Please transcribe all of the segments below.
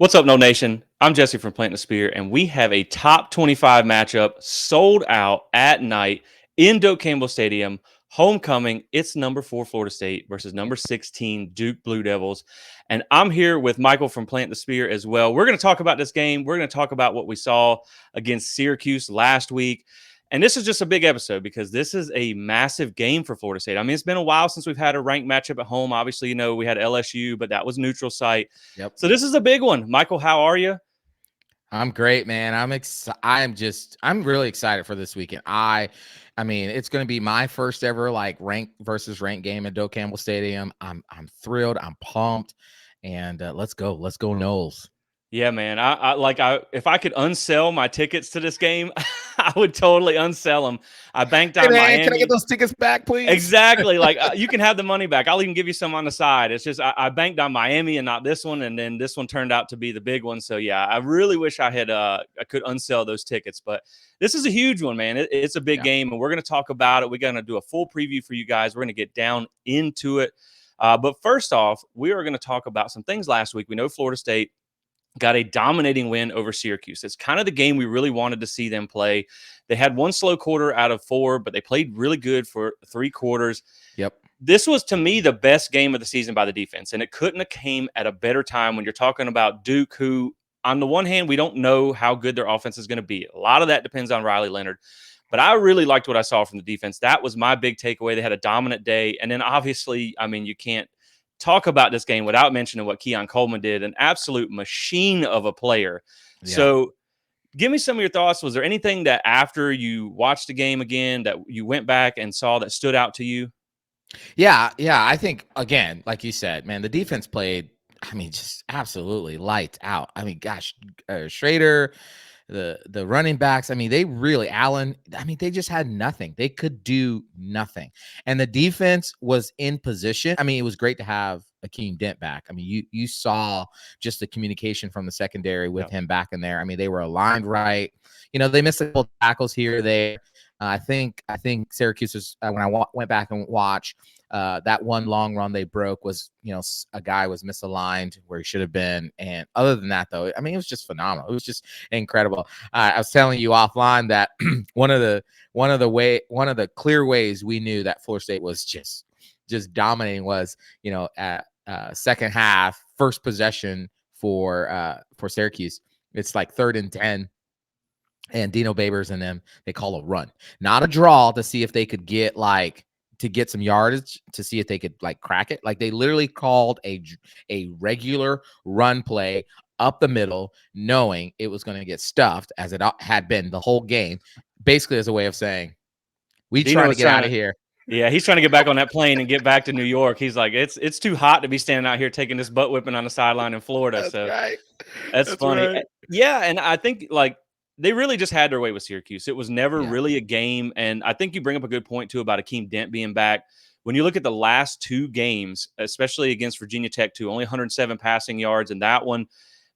What's up, No Nation? I'm Jesse from Planting the Spear, and we have a top 25 matchup sold out at night in Doak Campbell Stadium. Homecoming. It's number 4 Florida State versus number 16 Duke Blue Devils. And I'm here with Michael from Plant the Spear as well. We're going to talk about this game. We're going to talk about what we saw against Syracuse last week. And this is just a big episode because this is a massive game for Florida State. I mean, it's been a while since we've had a ranked matchup at home. Obviously, we had LSU, but that was neutral site. Yep. So this is a big one. Michael, how are you? I'm great, man. I'm really excited for this weekend. I mean, it's going to be my first ever like rank versus rank game at Doak Campbell Stadium. I'm thrilled. I'm pumped. And let's go. Let's go Knowles. Yeah, man. If I could unsell my tickets to this game, I would totally unsell them. I banked Hey on man, can I get Miami. those tickets back, please? Exactly. You can have the money back. I'll even give you some on the side. It's just I banked on Miami and not this one, and then this one turned out to be the big one. So yeah, I really wish I could unsell those tickets. But this is a huge one, man. It's a big Yeah. game, and we're going to talk about it. We're going to do a full preview for you guys. We're going to get down into it. But first off, we are going to talk about some things last week. We know Florida State got a dominating win over Syracuse. It's kind of the game we really wanted to see them play. They had one slow quarter out of 4, but they played really good for 3 quarters. Yep. This was, to me, the best game of the season by the defense, and it couldn't have came at a better time when you're talking about Duke, who, on the one hand, we don't know how good their offense is going to be. A lot of that depends on Riley Leonard. But I really liked what I saw from the defense. That was my big takeaway. They had a dominant day. And then, obviously, I mean, you can't talk about this game without mentioning what Keon Coleman did, an absolute machine of a player. Yeah. So give me some of your thoughts. Was there anything that after you watched the game again that you went back and saw that stood out to you? Yeah. I think again, like you said, man, the defense played, I mean, just absolutely lights out. I mean, gosh, Schrader, the running backs, I mean, they really Allen, I mean, they just had nothing. They could do nothing. And the defense was in position. I mean, it was great to have Akeem Dent back. I mean, you saw just the communication from the secondary with him back in there. I mean, they were aligned right. They missed a couple tackles here or there. I think Syracuse was when I went back and watched that one long run they broke was, a guy was misaligned where he should have been. And other than that, though, I mean, it was just phenomenal. It was just incredible. I was telling you offline that one of the clear ways we knew that Florida State was just dominating was, at second half, first possession for Syracuse. It's like 3rd and 10. And Dino Babers and them, they call a run, not a draw, to see if they could get some yardage, to see if they could crack it. Like they literally called a regular run play up the middle, knowing it was going to get stuffed as it had been the whole game, basically as a way of saying, we trying to get out of here. Yeah, he's trying to get back on that plane and get back to New York. He's like, it's too hot to be standing out here taking this butt whipping on the sideline in Florida. That's so right. that's funny. Right. Yeah, and I think they really just had their way with Syracuse. It was never really a game. And I think you bring up a good point, too, about Akeem Dent being back. When you look at the last 2 games, especially against Virginia Tech, too, only 107 passing yards in that one.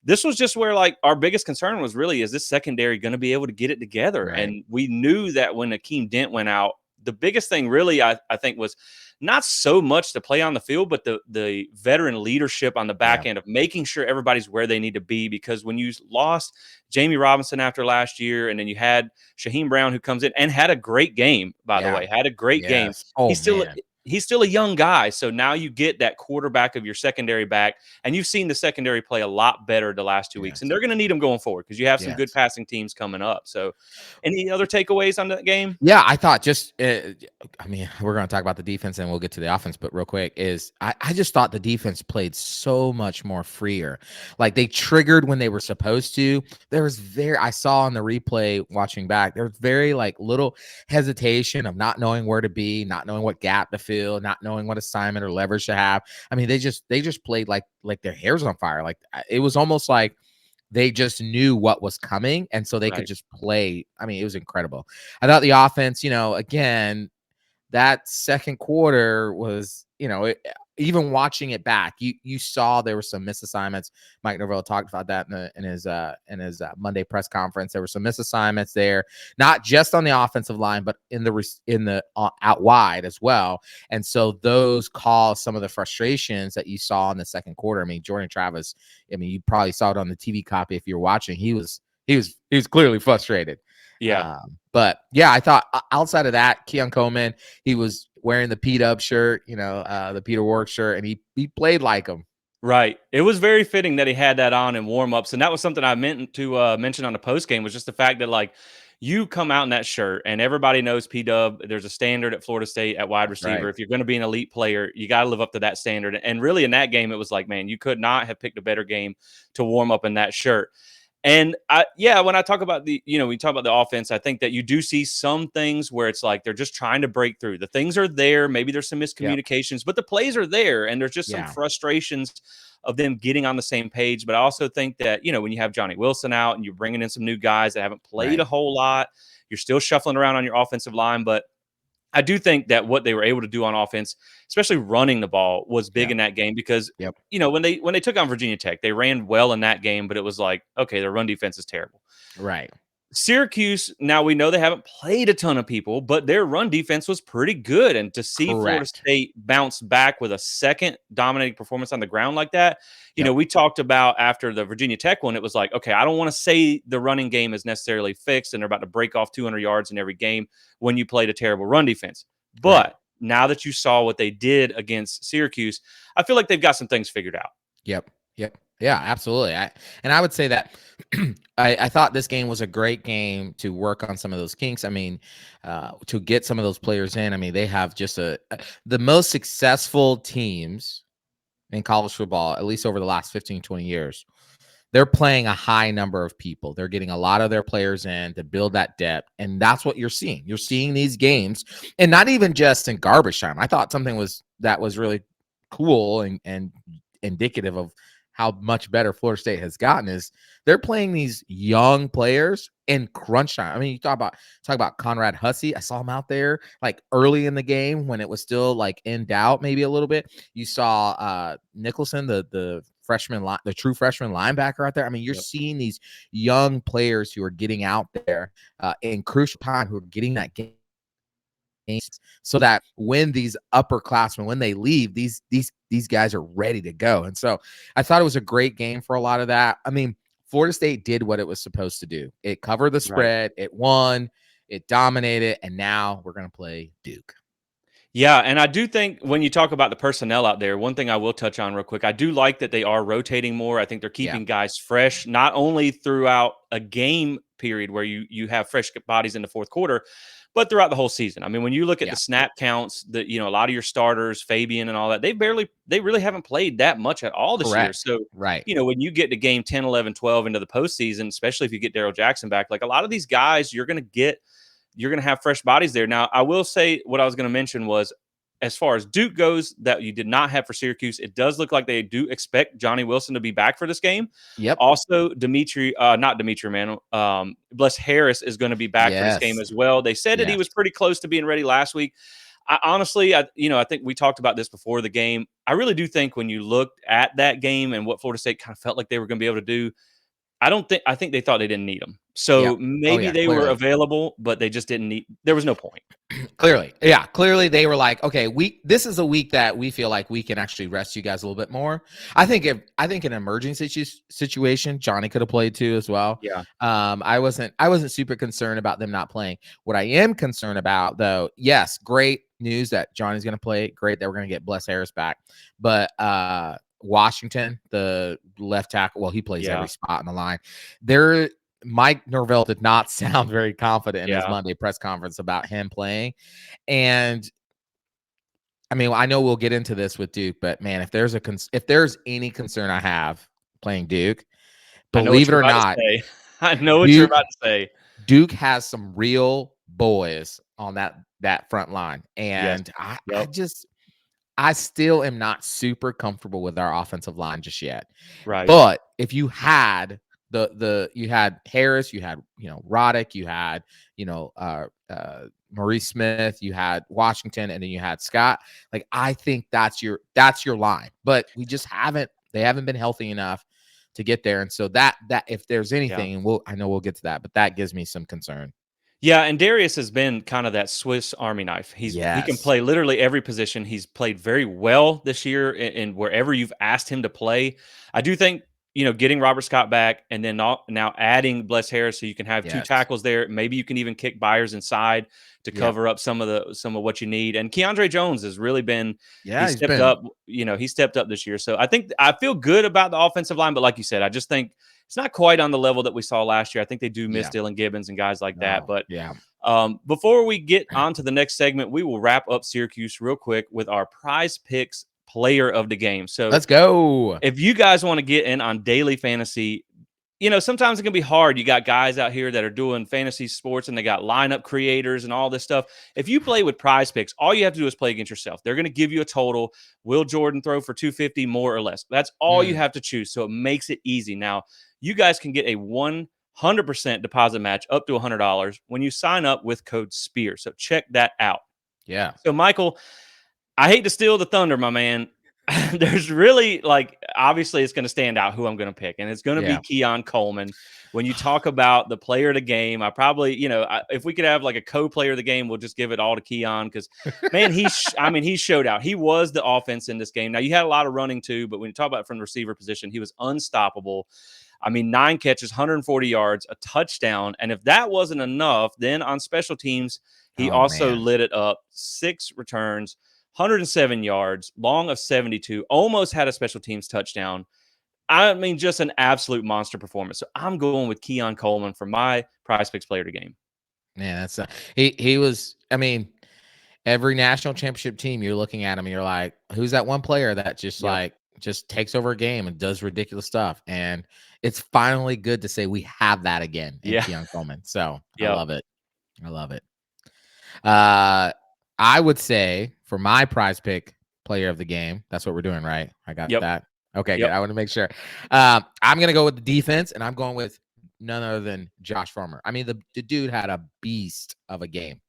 This was just where our biggest concern was really, is this secondary going to be able to get it together? Right. And we knew that when Akeem Dent went out, the biggest thing really, I think, was not so much the play on the field, but the veteran leadership on the back end of making sure everybody's where they need to be. Because when you lost Jamie Robinson after last year, and then you had Shaheem Brown, who comes in and had a great game, by the way, had a great game. Oh, He's still a young guy. So now you get that quarterback of your secondary back, and you've seen the secondary play a lot better the last 2 weeks. And they're going to need them going forward because you have some good passing teams coming up. So any other takeaways on that game? Yeah, I thought I mean, we're going to talk about the defense and we'll get to the offense, but real quick I just thought the defense played so much more freer. Like they triggered when they were supposed to. I saw on the replay watching back, there was very little hesitation of not knowing where to be, not knowing what gap to fill, not knowing what assignment or leverage to have. I mean, they just played like their hair's on fire. Like it was almost like they just knew what was coming, and so they could just play. I mean, it was incredible. I thought the offense, again, that second quarter was, even watching it back, you saw there were some misassignments. Mike Norvell talked about that in his Monday press conference. There were some misassignments there, not just on the offensive line, but in the out wide as well. And so those caused some of the frustrations that you saw in the second quarter. I mean, Jordan Travis. I mean, you probably saw it on the TV copy if you're watching. He was clearly frustrated. Yeah. But yeah, I thought outside of that, Keon Coleman, he was wearing the P-Dub shirt, the Peter Warrick shirt, and he played like him. Right. It was very fitting that he had that on in warm-ups, and that was something I meant to mention on the post game was just the fact that like you come out in that shirt and everybody knows P-Dub. There's a standard at Florida State at wide receiver. Right. If you're going to be an elite player, you got to live up to that standard. And really in that game, it was like, man, you could not have picked a better game to warm up in that shirt. And when I talk about we talk about the offense, I think that you do see some things where it's like they're just trying to break through. The things are there. Maybe there's some miscommunications, but the plays are there. And there's just some frustrations of them getting on the same page. But I also think that, when you have Johnny Wilson out and you're bringing in some new guys that haven't played a whole lot, you're still shuffling around on your offensive line. But I do think that what they were able to do on offense, especially running the ball, was big in that game because, when they took on Virginia Tech, they ran well in that game, but it was like, okay, their run defense is terrible. Right. Syracuse, now we know they haven't played a ton of people, but their run defense was pretty good. And to see Florida State bounce back with a second dominating performance on the ground like that, we talked about after the Virginia Tech one, it was like, okay, I don't want to say the running game is necessarily fixed and they're about to break off 200 yards in every game when you played a terrible run defense. But now that you saw what they did against Syracuse, I feel like they've got some things figured out. Yep. Yeah, absolutely. I would say that I thought this game was a great game to work on some of those kinks. I mean, to get some of those players in. I mean, they have just the most successful teams in college football, at least over the last 15, 20 years. They're playing a high number of people. They're getting a lot of their players in to build that depth. And that's what you're seeing. You're seeing these games, and not even just in garbage time. I thought something was really cool and indicative of how much better Florida State has gotten is they're playing these young players in crunch time. I mean, you talk about Conrad Hussey. I saw him out there like early in the game when it was still like in doubt, maybe a little bit. You saw Nicholson, the true freshman linebacker out there. I mean, you're seeing these young players who are getting out there in crucial time, who are getting that game, so that when these upperclassmen, when they leave, these guys are ready to go. And so I thought it was a great game for a lot of that. I mean, Florida State did what it was supposed to do. It covered the spread, it won, it dominated, and now we're going to play Duke. Yeah, and I do think when you talk about the personnel out there, one thing I will touch on real quick, I do like that they are rotating more. I think they're keeping guys fresh, not only throughout a game period where you have fresh bodies in the fourth quarter, but throughout the whole season. I mean, when you look at the snap counts, that a lot of your starters, Fabian and all that, they really haven't played that much at all this year. So, when you get to game 10, 11, 12 into the postseason, especially if you get Darrell Jackson back, like a lot of these guys, you're going to have fresh bodies there. Now, I will say what I was going to mention was, as far as Duke goes, that you did not have for Syracuse, it does look like they do expect Johnny Wilson to be back for this game. Yep. Also, Bless Harris is going to be back for this game as well. They said that he was pretty close to being ready last week. I think we talked about this before the game. I really do think when you looked at that game and what Florida State kind of felt like they were going to be able to do, I think they thought they didn't need them. So maybe they were available, but they just didn't need. There was no point. Clearly they were like, okay, this is a week that we feel like we can actually rest you guys a little bit more. I think an emergency situation, Johnny could have played too as well. Yeah. I wasn't super concerned about them not playing. What I am concerned about, though, yes, great news that Johnny's going to play. Great that we're going to get Bless Harris back, but Washington, the left tackle, well, he plays every spot in the line. Mike Norvell did not sound very confident in his Monday press conference about him playing. And I mean, I know we'll get into this with Duke, but man, if there's any concern I have playing Duke, believe it or not, I know what you're about to say. Duke has some real boys on that front line. And I still am not super comfortable with our offensive line just yet. Right. But if you had you had Harris, you had Roddick, you had Maurice Smith, you had Washington, and then you had Scott. Like, I think that's your line, but they haven't been healthy enough to get there. And so that if there's anything, and I know we'll get to that, but that gives me some concern. Yeah, and Darius has been kind of that Swiss Army knife. He can play literally every position. He's played very well this year in wherever you've asked him to play. I do think, getting Robert Scott back and then now adding Bless Harris, so you can have two tackles there. Maybe you can even kick Byers inside to cover up some of what you need. And Keandre Jones has really been he stepped up. He stepped up this year. So I feel good about the offensive line, but like you said, I just think it's not quite on the level that we saw last year. I think they do miss Dylan Gibbons and guys like that. But before we get on to the next segment, we will wrap up Syracuse real quick with our Prize Picks player of the game. So let's go. If you guys want to get in on daily fantasy, sometimes it can be hard. You got guys out here that are doing fantasy sports and they got lineup creators and all this stuff. If you play with Prize Picks, all you have to do is play against yourself. They're going to give you a total. Will Jordan throw for 250 more or less? That's all you have to choose. So it makes it easy. Now, you guys can get a 100% deposit match up to $100 when you sign up with code SPEAR. So check that out. Yeah. So Michael, I hate to steal the thunder, my man. There's really obviously it's going to stand out who I'm going to pick, and it's going to be Keon Coleman. When you talk about the player of the game, I probably, if we could have a co-player of the game, we'll just give it all to Keon because, man, he showed out. He was the offense in this game. Now, you had a lot of running too, but when you talk about from the receiver position, he was unstoppable. 9 catches, 140 yards, a touchdown. And if that wasn't enough, then on special teams, he also lit it up. 6 returns, 107 yards, long of 72, almost had a special teams touchdown. Just an absolute monster performance. So I'm going with Keon Coleman for my Prize Picks player of the game. Man, that's he was. Every national championship team, you're looking at him, and you're like, who's that one player that just takes over a game and does ridiculous stuff? And it's finally good to say we have that again in Keon Coleman. So I love it. I love it. I would say for my Prize Pick player of the game, that's what we're doing, right? I got that. Okay, good. I want to make sure. I'm going to go with the defense, and I'm going with none other than Josh Farmer. The dude had a beast of a game.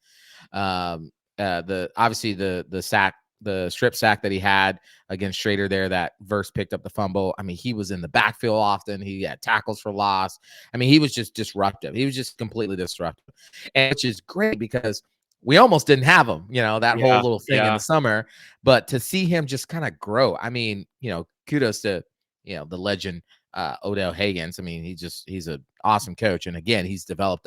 Obviously the sack, the strip sack that he had against Schrader there, that Verse picked up the fumble. He was in the backfield often. He had tackles for loss. He was just disruptive. He was just completely disruptive, and which is great because we almost didn't have him, that whole little thing in the summer. But to see him just kind of grow, kudos to, the legend Odell Higgins. He's an awesome coach. And again, he's developed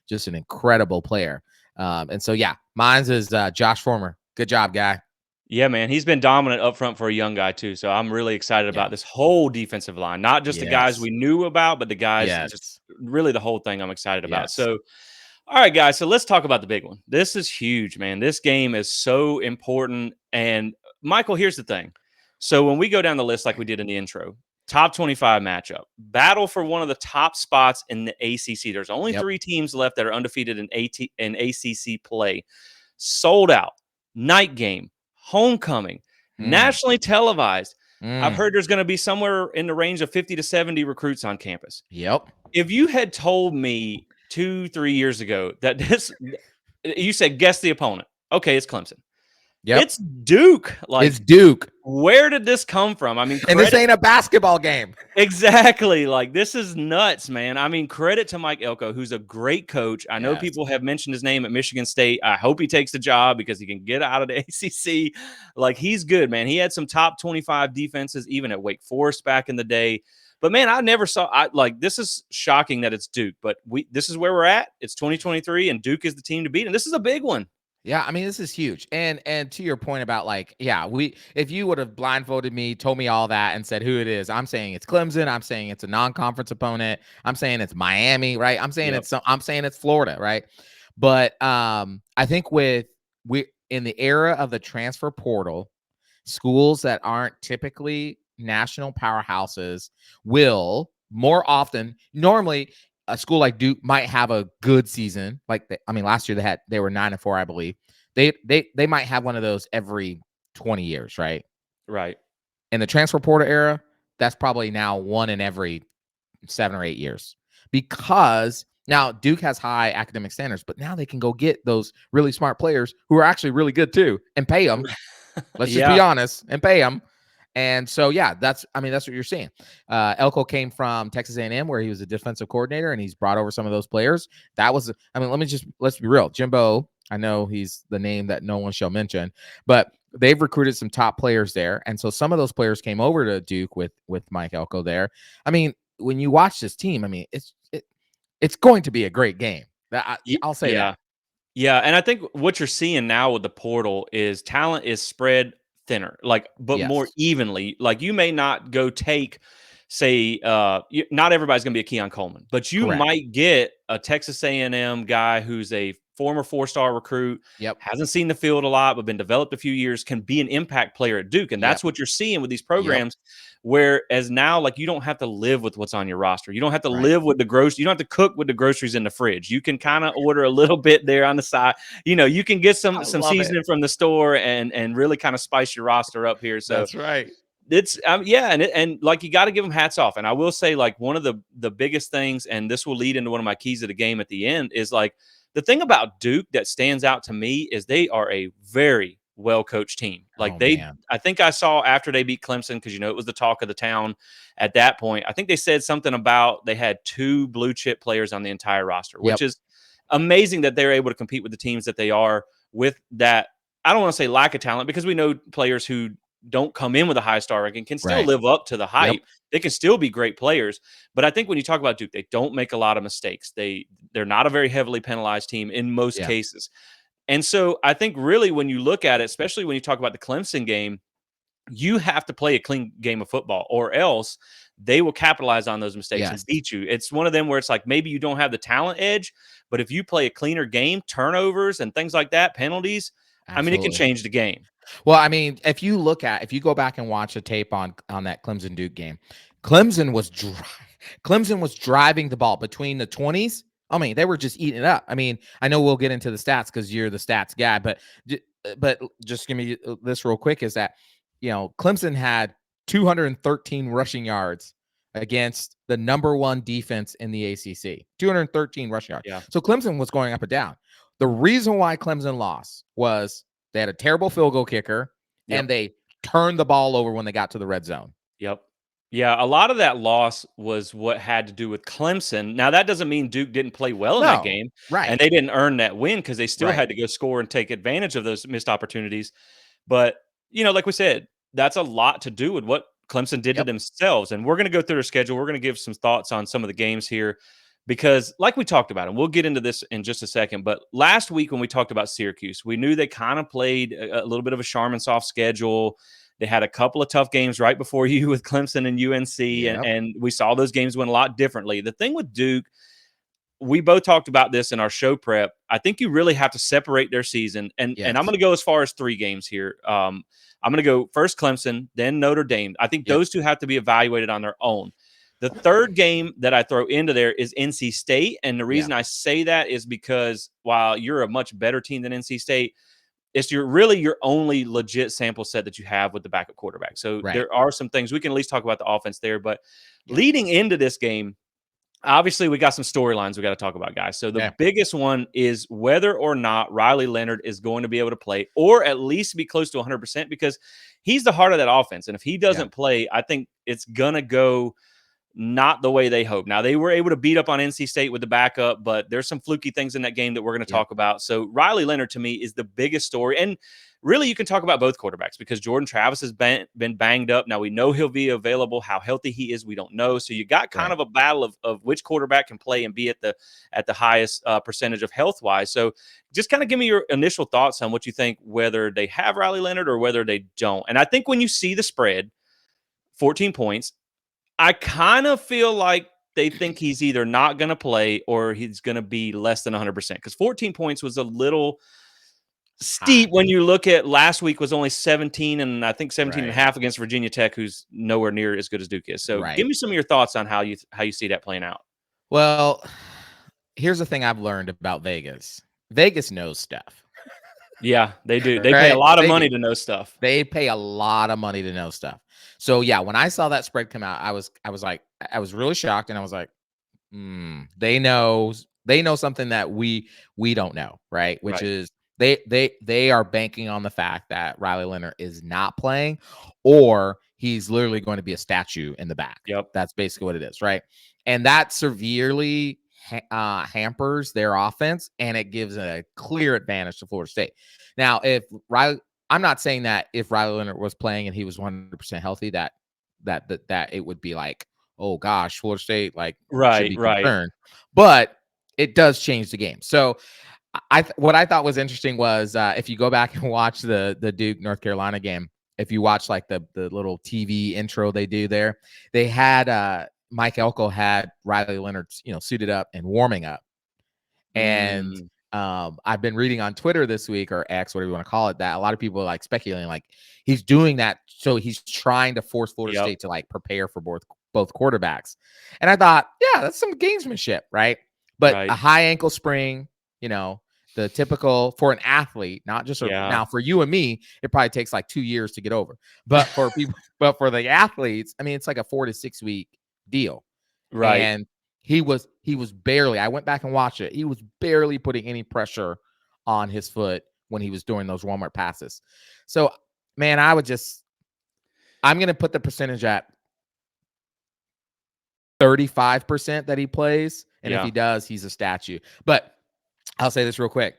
just an incredible player. And so, mine's is Josh Farmer. Good job, guy. Yeah, man. He's been dominant up front for a young guy, too. So I'm really excited about this whole defensive line. Not just the guys we knew about, but the guys, just really the whole thing I'm excited about. So, all right, guys. So let's talk about the big one. This is huge, man. This game is so important. And Michael, here's the thing. So when we go down the list like we did in the intro, top 25 matchup, battle for one of the top spots in the ACC. There's only 3 teams left that are undefeated in ACC play. Sold out, night game, homecoming, nationally televised. I've heard there's going to be somewhere in the range of 50 to 70 recruits on campus. Yep. If you had told me 2-3 years ago that you said, guess the opponent. Okay, it's Clemson. Yep. It's Duke. It's Duke. Where did this come from? And this ain't a basketball game. Exactly. This is nuts, man. Credit to Mike Elko, who's a great coach. I know people have mentioned his name at Michigan State. I hope he takes the job because he can get out of the ACC. He's good, man. He had some top 25 defenses, even at Wake Forest back in the day. But, man, I never saw this is shocking that it's Duke. But this is where we're at. It's 2023, and Duke is the team to beat. And this is a big one. Yeah, this is huge. And to your point about if you would have blindfolded me, told me all that and said who it is, I'm saying it's Clemson, I'm saying it's a non-conference opponent, I'm saying it's Miami, right? I'm saying it's Florida, right? But I think we in the era of the transfer portal, schools that aren't typically national powerhouses will more often, normally a school like Duke might have a good season. Last year they were 9-4, I believe. They might have one of those every 20 years, right? Right. In the transfer portal era, that's probably now one in every 7 or 8 years because Now, Duke has high academic standards, but now they can go get those really smart players who are actually really good too and pay them. Let's just Yeah. be honest and pay them. And so, yeah, that's what you're seeing. Elko came from Texas A&M where he was a defensive coordinator and he's brought over some of those players. That was, let's be real. Jimbo, I know he's the name that no one shall mention, but they've recruited some top players there. And so some of those players came over to Duke with Mike Elko there. I mean, when you watch this team, I mean, it's going to be a great game. I'll say Yeah. that. Yeah, and I think what you're seeing now with the portal is talent is spread thinner, like, but more Yes. evenly. Like, you may not go take, say, not everybody's going to be a Keon Coleman, but you Correct. might get a Texas A&M guy who's a former 4-star recruit, Yep. hasn't seen the field a lot, but been developed a few years, can be an impact player at Duke, and Yep. that's what you're seeing with these Yep. programs. Whereas now, like, you don't have to live with what's on your roster. You don't have to Right. live with the groceries. You don't have to cook with the groceries in the fridge. You can kind of order a little bit there on the side. You know, you can get some I love it. seasoning from the store and really kind of spice your roster up here. So That's right. it's yeah, and like, you got to give them hats off. And I will say, like, one of the biggest things, and this will lead into one of my keys of the game at the end, is like, the thing about Duke that stands out to me is they are a very well coached team. Like, Oh, man. I think I saw after they beat Clemson, because it was the talk of the town at that point. I think they said something about they had 2 blue chip players on the entire roster, Yep. which is amazing that they're able to compete with the teams that they are with that. I don't want to say lack of talent, because we know players who don't come in with a high star ranking can still Right. live up to the hype. Yep. They can still be great players. But I think when you talk about Duke, they don't make a lot of mistakes. They're not a very heavily penalized team in most Yeah. cases. And so I think really when you look at it, especially when you talk about the Clemson game, you have to play a clean game of football, or else they will capitalize on those mistakes and Yes. beat you. It's one of them where it's like, maybe you don't have the talent edge, but if you play a cleaner game, turnovers and things like that, penalties, I mean, it can Absolutely. change the game. Well, I mean, if you go back and watch the tape on that Clemson Duke game, Clemson was driving the ball between the 20s. I mean, they were just eating it up. I mean, I know we'll get into the stats because you're the stats guy, but just give me this real quick: is that Clemson had 213 rushing yards against the number 1 defense in the ACC. 213 rushing yards. Yeah. So Clemson was going up and down. The reason why Clemson lost was they had a terrible field goal kicker, Yep. and they turned the ball over when they got to the red zone. Yep. Yeah, a lot of that loss was what had to do with Clemson. Now, that doesn't mean Duke didn't play well in that No. game, Right. and they didn't earn that win, because they still Right. had to go score and take advantage of those missed opportunities. But, like we said, that's a lot to do with what Clemson did to Yep. themselves. And we're going to go through their schedule. We're going to give some thoughts on some of the games here, because like we talked about, and we'll get into this in just a second, but last week when we talked about Syracuse, we knew they kind of played a little bit of a Charmin-soft schedule. They had a couple of tough games right before you with Clemson and UNC, Yep. and we saw those games went a lot differently. The thing with Duke, we both talked about this in our show prep. I think you really have to separate their season, and Yes. I'm going to go as far as 3 games here. I'm going to go first Clemson, then Notre Dame. I think Yep. those 2 have to be evaluated on their own. The third game that I throw into there is NC State, and the reason I say that is because while you're a much better team than NC State, it's your only legit sample set that you have with the backup quarterback. So Right. there are some things we can at least talk about the offense there. But Yep. leading into this game, obviously we got some storylines we got to talk about, guys. So the biggest one is whether or not Riley Leonard is going to be able to play, or at least be close to 100%, because he's the heart of that offense. And if he doesn't play, I think it's going to go not the way they hope. Now, they were able to beat up on NC State with the backup, but there's some fluky things in that game that we're going to talk about. So Riley Leonard, to me, is the biggest story. And really, you can talk about both quarterbacks, because Jordan Travis has been banged up. Now, we know he'll be available. How healthy he is, we don't know. So you got kind of a battle of which quarterback can play and be at the highest percentage of health-wise. So just kind of give me your initial thoughts on what you think, whether they have Riley Leonard or whether they don't. And I think when you see the spread, 14 points, I kind of feel like they think he's either not going to play or he's going to be less than 100%, because 14 points was a little steep when you look at last week was only 17, and I think 17 and a half against Virginia Tech, who's nowhere near as good as Duke is. So give me some of your thoughts on how you see that playing out. Well, here's the thing I've learned about Vegas. Vegas knows stuff. Yeah, they do. They pay a lot of money to know stuff. They pay a lot of money to know stuff. So yeah, when I saw that spread come out, I was really shocked, and I was like, they know They know something that we don't know, right? Which Right. is they are banking on the fact that Riley Leonard is not playing, or he's literally going to be a statue in the back. Yep. That's basically what it is, right? And that severely hampers their offense, and it gives a clear advantage to Florida State. Now, if Riley, I'm not saying that if Riley Leonard was playing and he was 100% healthy, that it would be like, oh gosh, Florida State like should Right. be Right. concerned, but it does change the game. So what I thought was interesting was if you go back and watch the Duke North Carolina game, if you watch like the little TV intro they do there, they had Mike Elko had Riley Leonard, suited up and warming up. And Mm, I've been reading on Twitter this week, or X, whatever you want to call it, that a lot of people are like speculating like he's doing that so he's trying to force Florida yep. State to like prepare for both quarterbacks. And I thought, yeah, that's some gamesmanship, right? But Right. a high ankle sprain, the typical for an athlete, not just Yeah. now for you and me, it probably takes like 2 years to get over. But for people, but for the athletes, I mean, it's like a 4 to 6 week deal. Right. And he was barely, I went back and watched it. He was barely putting any pressure on his foot when he was doing those warm-up passes. So, man, I'm going to put the percentage at 35% that he plays. And if Yeah. he does, he's a statue. But I'll say this real quick.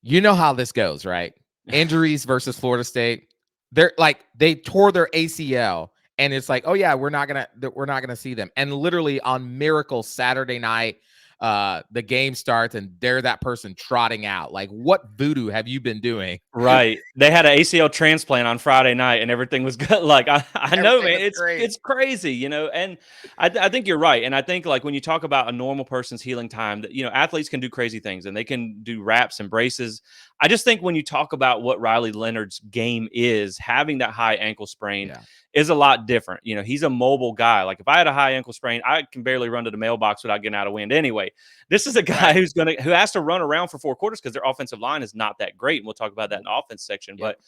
You know how this goes, right? Injuries versus Florida State. They're like, they tore their ACL. And it's like, oh yeah, we're not gonna see them. And literally on Miracle Saturday night, the game starts and they're that person trotting out. Like, what voodoo have you been doing? Right. They had an ACL transplant on Friday night and everything was good. Like I know, Everything man, was great. it's crazy, and I think you're right. And I think like when you talk about a normal person's healing time, that athletes can do crazy things and they can do wraps and braces. I just think when you talk about what Riley Leonard's game is, having that high ankle sprain Yeah, is a lot different. He's a mobile guy. Like if I had a high ankle sprain, I can barely run to the mailbox without getting out of wind anyway. This is a guy right. who has to run around for 4 quarters because their offensive line is not that great. And we'll talk about that in the offense section. Yep. But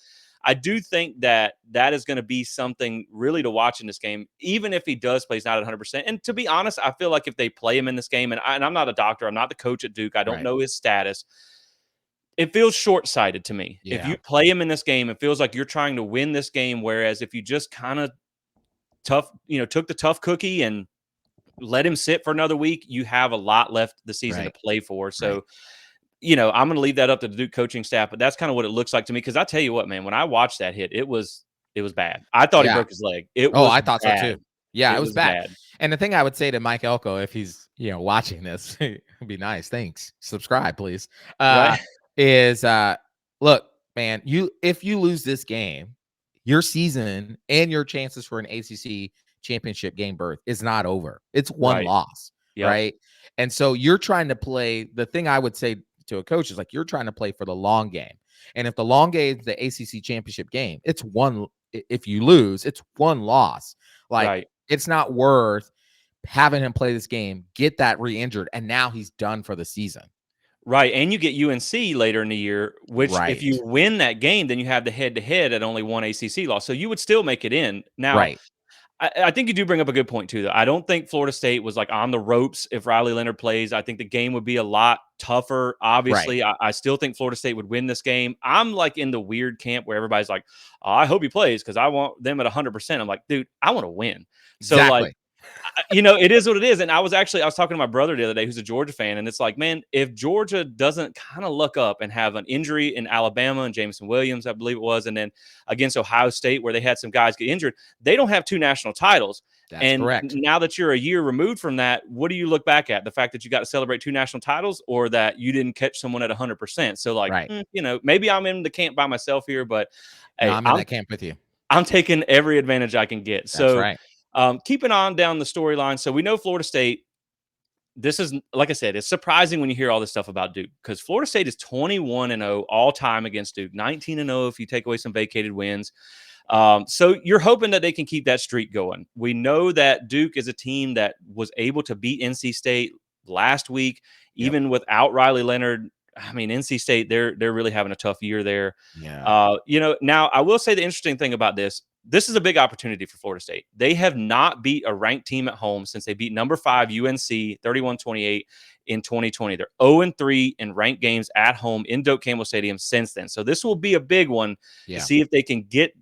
I do think that is going to be something really to watch in this game, even if he does play, he's not at 100%. And to be honest, I feel like if they play him in this game, and I'm not a doctor, I'm not the coach at Duke, I don't Right. know his status. It feels short-sighted to me. If Yeah. you play him in this game, it feels like you're trying to win this game. Whereas if you just kind of took the tough cookie and let him sit for another week, you have a lot left the season to Right. play for. So, Right. I'm going to leave that up to the Duke coaching staff, but that's kind of what it looks like to me. Because I tell you what, man, when I watched that hit, it was bad. I thought he Yeah. broke his leg. It Oh, was I thought so bad. too. Yeah, It it was was bad. bad. And the thing I would say to Mike Elko, if he's watching this, it'd be nice. Thanks. Subscribe, please. Right? Is look, man, if you lose this game, your season and your chances for an ACC championship game berth is not over. It's one Right. loss, Yep. right? And so you're trying to play. The thing I would say to a coach is like you're trying to play for the long game. And if the long game is the ACC championship game, it's one. If you lose, it's one loss. Like Right. it's not worth having him play this game, get that re-injured, and now he's done for the season. Right. And you get UNC later in the year, which if you win that game, then you have the head-to-head at only one ACC loss. So you would still make it in. Now, Right. I think you do bring up a good point too, though. I don't think Florida State was like on the ropes if Riley Leonard plays. I think the game would be a lot tougher. Obviously, I still think Florida State would win this game. I'm like in the weird camp where everybody's like, oh, I hope he plays because I want them at 100%. I'm like, dude, I want to win. So Exactly. like, it is what it is. And I was talking to my brother the other day who's a Georgia fan. And it's like, man, if Georgia doesn't kind of look up and have an injury in Alabama and Jameson Williams, I believe it was, and then against Ohio State where they had some guys get injured, they don't have 2 national titles. That's correct. Now that you're a year removed from that, what do you look back at? The fact that you got to celebrate 2 national titles or that you didn't catch someone at 100%. So like, maybe I'm in the camp by myself here, but no, hey, I'm in that camp with you. I'm taking every advantage I can get. That's So right. Keeping on down the storyline. So we know Florida State. This is, like I said, it's surprising when you hear all this stuff about Duke because Florida State is 21-0 all time against Duke, 19-0 if you take away some vacated wins. So you're hoping that they can keep that streak going. We know that Duke is a team that was able to beat NC State last week, even without Riley Leonard. I mean, NC State, they're really having a tough year there. Yeah. Now I will say the interesting thing about this, this is a big opportunity for Florida State. They have not beat a ranked team at home since they beat number 5 UNC 31-28 in 2020. They're 0-3 in ranked games at home in Doak Campbell Stadium since then. So this will be a big one to see if they can get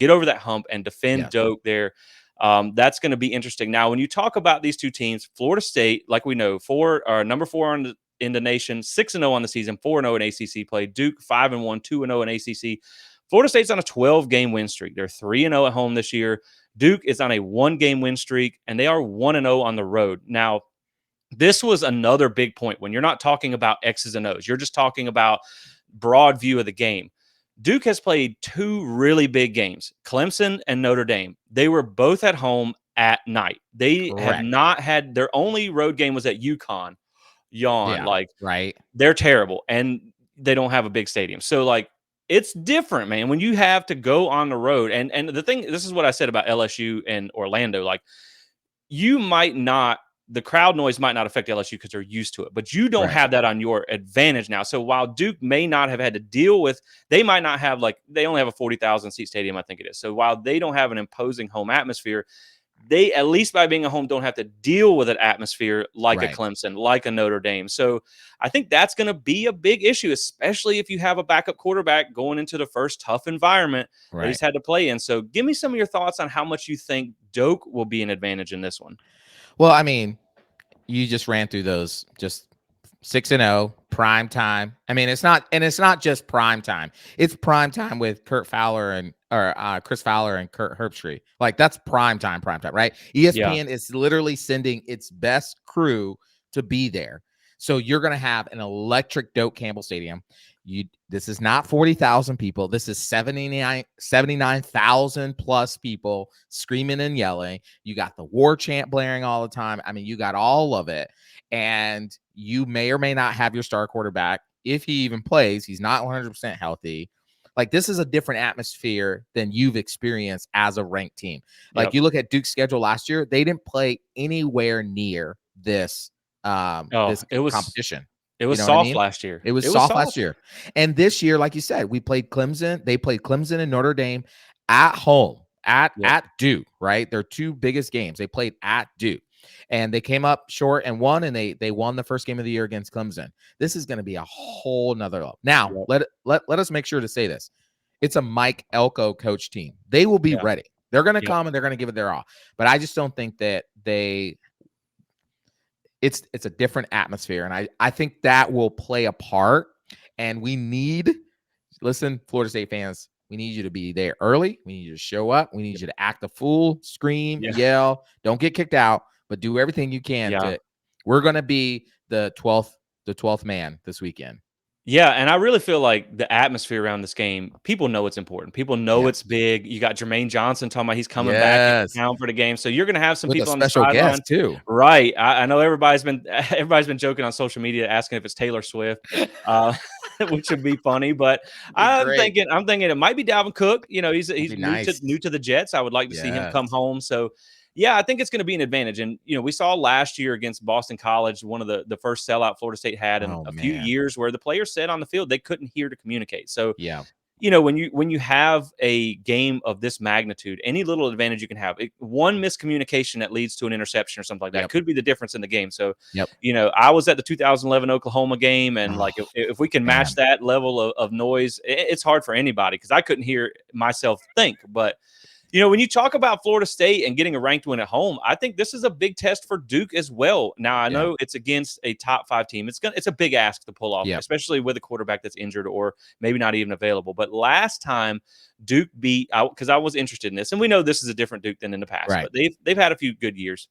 over that hump and defend Doak there. That's going to be interesting. Now, when you talk about these two teams, Florida State, like we know, number 4 in the nation, 6-0 on the season, 4-0 in ACC play. Duke 5-1, 2-0 in ACC. Florida State's on a 12-game win streak. They're 3-0 at home this year. Duke is on a 1-game win streak, and they are 1-0 on the road. Now, this was another big point when you're not talking about X's and O's. You're just talking about broad view of the game. Duke has played 2 really big games, Clemson and Notre Dame. They were both at home at night. They have not had – their only road game was at UConn. They're terrible, and they don't have a big stadium. So, it's different, man, when you have to go on the road. And the thing, this is what I said about LSU and Orlando. You might not, the crowd noise might not affect LSU because they're used to it, but you don't have that on your advantage now. So while Duke may not have had to deal with, they might not have they only have a 40,000 seat stadium, I think it is. So while they don't have an imposing home atmosphere, they, at least by being a home, don't have to deal with an atmosphere like a Clemson, like a Notre Dame. So I think that's going to be a big issue, especially if you have a backup quarterback going into the first tough environment that he's had to play in. So give me some of your thoughts on how much you think Doak will be an advantage in this one. Well, I mean, you just ran through those, just 6-0, prime time. I mean, it's not just prime time. It's prime time with Chris Fowler and Kurt Herbstreit. That's prime time, right? ESPN is literally sending its best crew to be there. So you're going to have an electric Doak Campbell Stadium. This is not 40,000 people. This is 79,000 plus people screaming and yelling. You got the war chant blaring all the time. I mean, you got all of it. And you may or may not have your star quarterback. If he even plays, he's not 100% healthy. This is a different atmosphere than you've experienced as a ranked team. You look at Duke's schedule last year, they didn't play anywhere near this competition. It was soft last year. It was soft last year. And this year, like you said, we played Clemson. They played Clemson and Notre Dame at home, at Duke, right? Their 2 biggest games. They played at Duke. And they came up short and won, and they won the first game of the year against Clemson. This is going to be a whole nother level. Now, let us make sure to say this. It's a Mike Elko coach team. They will be ready. They're going to come and they're going to give it their all. But I just don't think that it's a different atmosphere. And I think that will play a part. And listen, Florida State fans, we need you to be there early. We need you to show up. We need you to act a fool, scream, yell. Don't get kicked out, but do everything you can. We're going to be the 12th man this weekend. Yeah, and I really feel like the atmosphere around this game, people know it's important. People know it's big. You got Jermaine Johnson talking about he's coming back in town for the game. So you're going to have some people on the sideline too. Right. I know everybody's been joking on social media asking if it's Taylor Swift, which would be funny. But I'm thinking it might be Dalvin Cook. He's new to the Jets. I would like to see him come home. So yeah, I think it's going to be an advantage. And, we saw last year against Boston College, one of the first sellout Florida State had in a few years, where the players said on the field they couldn't hear to communicate. So, when you have a game of this magnitude, any little advantage you can have, one miscommunication that leads to an interception or something like that could be the difference in the game. So, I was at the 2011 Oklahoma game, and if we can match that level of noise, it's hard for anybody, because I couldn't hear myself think. But when you talk about Florida State and getting a ranked win at home, I think this is a big test for Duke as well. Now, I know it's against a top 5 team. It's a big ask to pull off, especially with a quarterback that's injured or maybe not even available. But last time Duke beat out, because I was interested in this, and we know this is a different Duke than in the past, but they've had a few good years.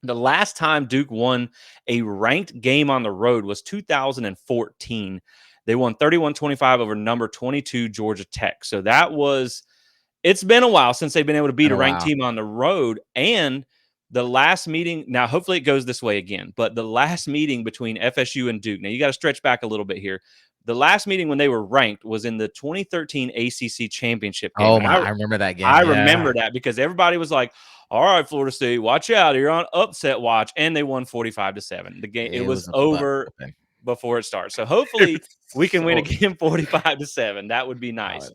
The last time Duke won a ranked game on the road was 2014. They won 31-25 over number 22 Georgia Tech. So it's been a while since they've been able to beat a ranked team on the road. And the last meeting, now hopefully it goes this way again, but the last meeting between FSU and Duke, now you got to stretch back a little bit here. The last meeting when they were ranked was in the 2013 ACC championship game. Oh, I remember that game. I remember that, because everybody was like, all right, Florida State, watch out. You're on upset watch. And they won 45-7. The game, it was over before it starts. So hopefully we can win again 45-7. That would be nice.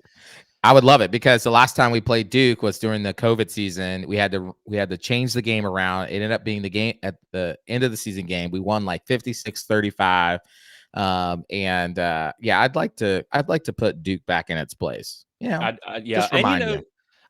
I would love it because the last time we played Duke was during the COVID season. We had to change the game around. It ended up being the game at the end of the season game. We won like 56-35. Yeah, I'd like to put Duke back in its place. Yeah, Just and remind you.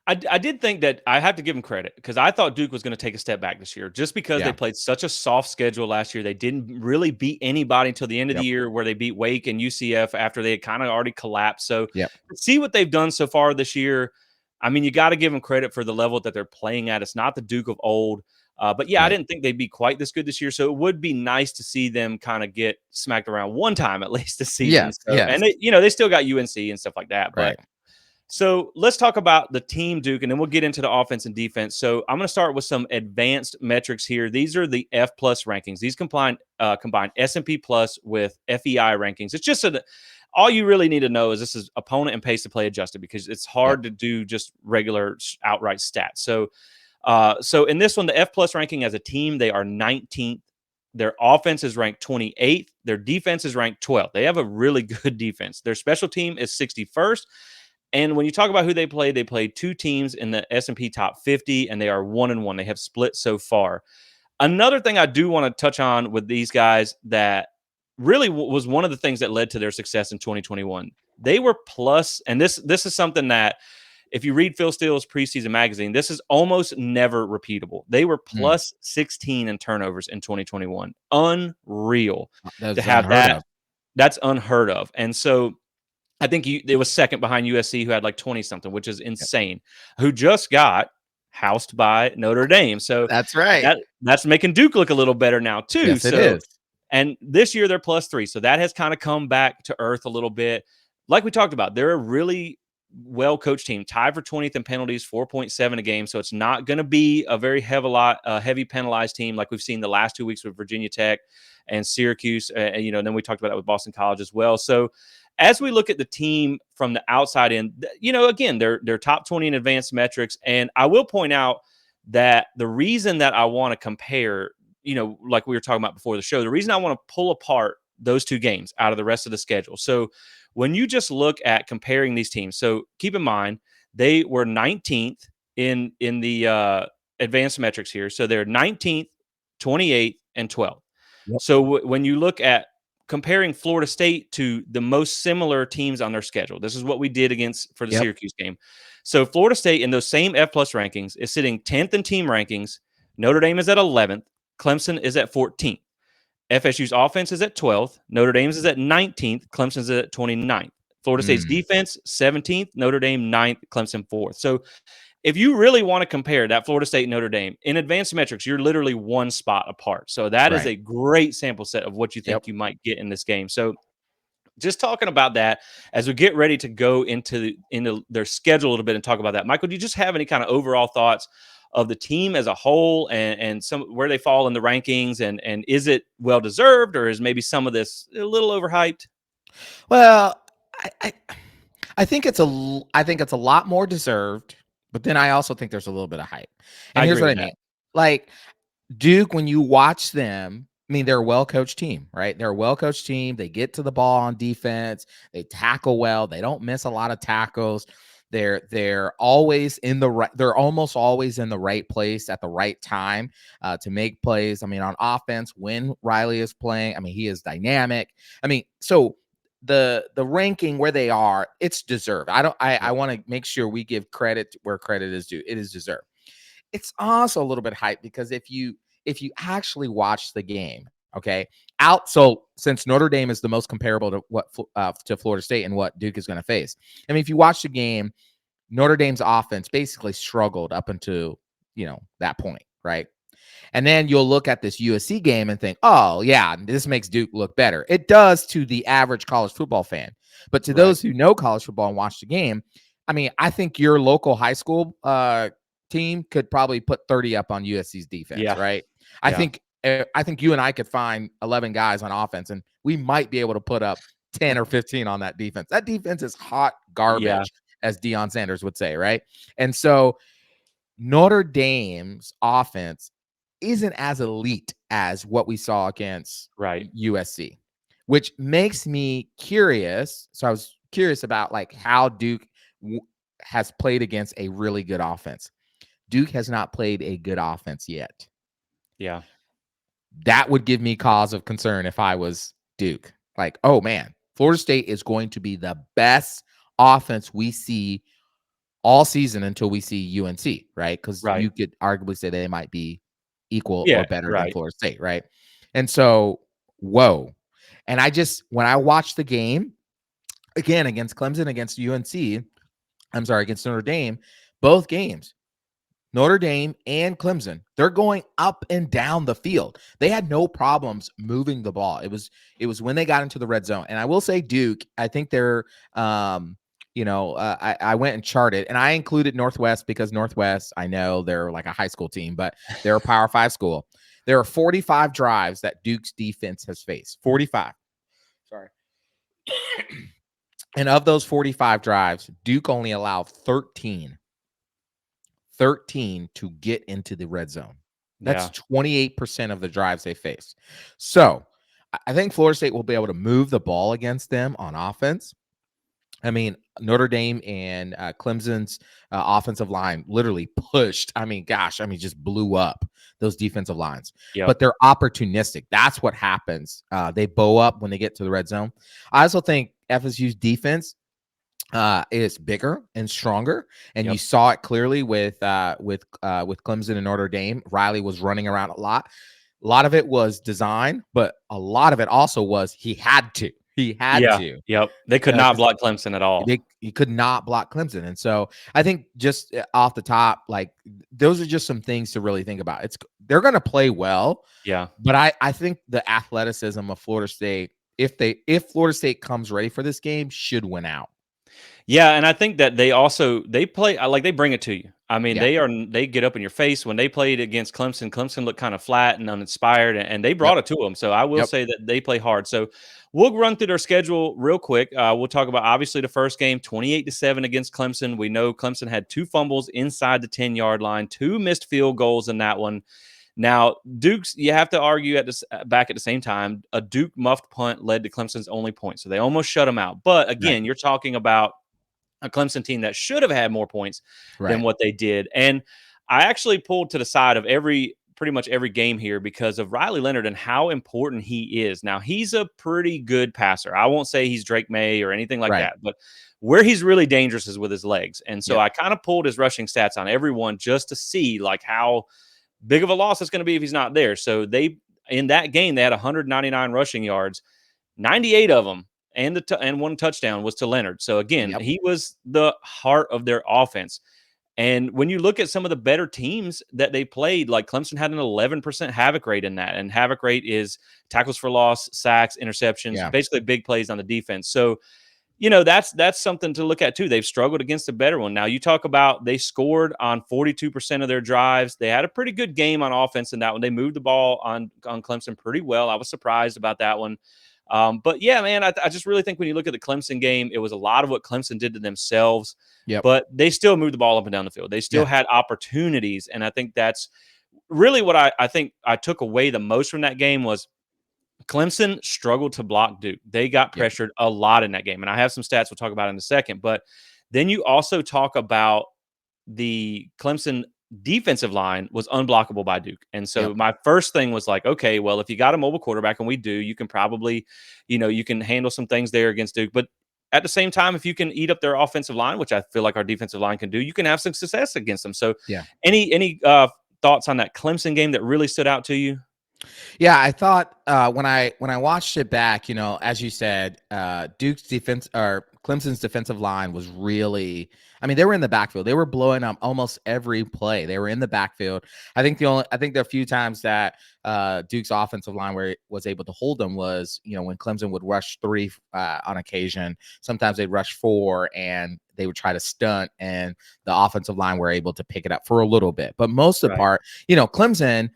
I did think that I have to give them credit because I thought Duke was going to take a step back this year just because they Yeah. played such a soft schedule last year. They didn't really beat anybody until the end of the Yep. year, where they beat Wake and UCF after they had kind of already collapsed. So, Yep. to see what they've done so far this year, I mean, you got to give them credit for the level that they're playing at. It's not the Duke of old. But yeah, I Right. didn't think they'd be quite this good this year. So it would be nice to see them kind of get smacked around one time at least this season. Yes. So, Yes. and they still got UNC and stuff like that. But Right. so let's talk about the team, Duke, and then we'll get into the offense and defense. So I'm going to start with some advanced metrics here. These are the F plus rankings. These combine S&P plus with FEI rankings. It's just all you really need to know is this is opponent and pace to play adjusted, because it's Yep. hard to do just regular outright stats. So in this one, the F plus ranking as a team, they are 19th. Their offense is ranked 28th. Their defense is ranked 12th. They have a really good defense. Their special team is 61st. And when you talk about who they played two teams in the S&P top 50, and they are 1-1. They have split so far. Another thing I do want to touch on with these guys that really was one of the things that led to their success in 2021. They were plus, and this is something that if you read Phil Steele's preseason magazine, this is almost never repeatable. They were Mm. plus 16 in turnovers in 2021. Unreal to That's have unheard that. of. That's unheard of. And so I think it was second behind USC, who had like 20 something, which is Yep. insane, who just got housed by Notre Dame. So That's right. that's making Duke look a little better now too. Yes, it So, is. and this year they're plus 3. So that has kind of come back to earth a little bit. Like we talked about, they're a really well coached team, tied for 20th in penalties, 4.7 a game. So it's not going to be a very heavy penalized team like we've seen the last 2 weeks with Virginia Tech and Syracuse. And then we talked about that with Boston College as well. So as we look at the team from the outside in, again, they're top 20 in advanced metrics. And I will point out that the reason that I want to compare, like we were talking about before the show, the reason I want to pull apart those two games out of the rest of the schedule. So when you just look at comparing these teams, so keep in mind they were 19th in the advanced metrics here. So they're 19th, 28th, and 12th. Yep. So when you look at comparing Florida State to the most similar teams on their schedule, this is what we did for the Yep. Syracuse game. So Florida State in those same F plus rankings is sitting 10th in team rankings. Notre Dame is at 11th. Clemson is at 14th. FSU's offense is at 12th. Notre Dame's is at 19th. Clemson's is at 29th. Florida State's Mm. defense, 17th. Notre Dame, 9th. Clemson, 4th. So if you really want to compare that Florida State and Notre Dame in advanced metrics, you're literally one spot apart. So that is Right. a great sample set of what you think Yep. you might get in this game. So just talking about that as we get ready to go into their schedule a little bit and talk about that. Michael, do you just have any kind of overall thoughts of the team as a whole and some where they fall in the rankings, and is it well deserved, or is maybe some of this a little overhyped? Well, I think it's a lot more deserved, but then I also think there's a little bit of hype. And I here's agree what I with that. mean. Like Duke, when you watch them, I mean, they're a well-coached team, right? They're a well-coached team. They get to the ball on defense. They tackle well. They don't miss a lot of tackles. They're always in the right. They're almost always in the right place at the right time to make plays. I mean, on offense, when Riley is playing, I mean, he is dynamic. I mean, so the ranking where they are, it's deserved. I want to make sure we give credit where credit is due. It is deserved. It's also a little bit hype because if you actually watch the game, okay, so since Notre Dame is the most comparable to to Florida State and what Duke is going to face, I mean, if you watch the game, Notre Dame's offense basically struggled up until that point, right? And then you'll look at this USC game and think, oh yeah, this makes Duke look better. It does to the average college football fan, but to Right. those who know college football and watch the game, I mean, I think your local high school team could probably put 30 up on USC's defense, Yeah. right? Yeah. I think you and I could find 11 guys on offense, and we might be able to put up 10 or 15 on that defense. That defense is hot Yeah. garbage, as Deion Sanders would say, right? And so Notre Dame's offense isn't as elite as what we saw against Right. USC, which makes me curious. So I was curious about like how Duke has played against a really good offense. Duke has not played a good offense yet. Yeah. That would give me cause of concern if I was Duke. Like, oh man, Florida State is going to be the best offense we see all season until we see UNC, right? Because Right. you could arguably say they might be equal or Yeah. better than Right. Florida State, right? And so, whoa. And when I watched the game again against Clemson, against UNC, against Notre Dame, both games, Notre Dame and Clemson, they're going up and down the field. They had no problems moving the ball. It was when they got into the red zone. And I will say Duke, I think they're I went and charted, and I included Northwest because Northwest, I know they're like a high school team, but they're a Power 5 school. There are 45 drives that Duke's defense has faced. 45. Sorry. And of those 45 drives, Duke only allowed 13 to get into the red zone. That's 28% of the drives they face. So I think Florida State will be able to move the ball against them on offense. I mean, Notre Dame and Clemson's offensive line literally pushed. Just blew up those defensive lines. Yep. But they're opportunistic. That's what happens. They bow up when they get to the red zone. I also think FSU's defense is bigger and stronger, and you saw it clearly with Clemson and Notre Dame. Riley was running around a lot. A lot of it was design, but a lot of it also was he had to. He had to. Yep. They could not block Clemson at all. He could not block Clemson, and so I think just off the top, like those are just some things to really think about. They're going to play well, but I think the athleticism of Florida State, if Florida State comes ready for this game, should win out. Yeah, and I think that they play like they bring it to you. I mean, they get up in your face. When they played against Clemson, Clemson looked kind of flat and uninspired, and they brought it to them. So I will say that they play hard. So we'll run through their schedule real quick. We'll talk about obviously the first game, 28-7 against Clemson. We know Clemson had 2 fumbles inside the 10-yard line, 2 missed field goals in that one. Now, Duke's, you have to argue back at the same time, a Duke muffed punt led to Clemson's only point. So they almost shut them out. But again, you're talking about a Clemson team that should have had more points than what they did. And I actually pulled to the side of pretty much every game here because of Riley Leonard and how important he is. Now, he's a pretty good passer. I won't say he's Drake May or anything like that, but where he's really dangerous is with his legs. And so I kind of pulled his rushing stats on everyone just to see like how big of a loss it's going to be if he's not there. So in that game, they had 199 rushing yards, 98 of them and 1 touchdown was to Leonard. So again, he was the heart of their offense. And when you look at some of the better teams that they played, like Clemson had an 11% havoc rate in that. And havoc rate is tackles for loss, sacks, interceptions, basically big plays on the defense. So, that's something to look at too. They've struggled against a better one. Now you talk about they scored on 42% of their drives. They had a pretty good game on offense in that one. They moved the ball on Clemson pretty well. I was surprised about that one. But yeah, man, I just really think when you look at the Clemson game, it was a lot of what Clemson did to themselves, but they still moved the ball up and down the field. They still had opportunities. And I think that's really what I think I took away the most from that game was Clemson struggled to block Duke. They got pressured a lot in that game. And I have some stats we'll talk about in a second, but then you also talk about the Clemson defensive line was unblockable by Duke. And so my first thing was like, okay, well, if you got a mobile quarterback, and we do, you can probably, you can handle some things there against Duke. But at the same time, if you can eat up their offensive line, which I feel like our defensive line can do, you can have some success against them. So any thoughts on that Clemson game that really stood out to you? Yeah, I thought when I watched it back, as you said, Duke's defense or Clemson's defensive line was really, they were in the backfield. They were blowing up almost every play. They were in the backfield. I think there are a few times that Duke's offensive line was able to hold them was, when Clemson would rush 3 on occasion. Sometimes they'd rush 4 and they would try to stunt, and the offensive line were able to pick it up for a little bit. But most of the part, Clemson,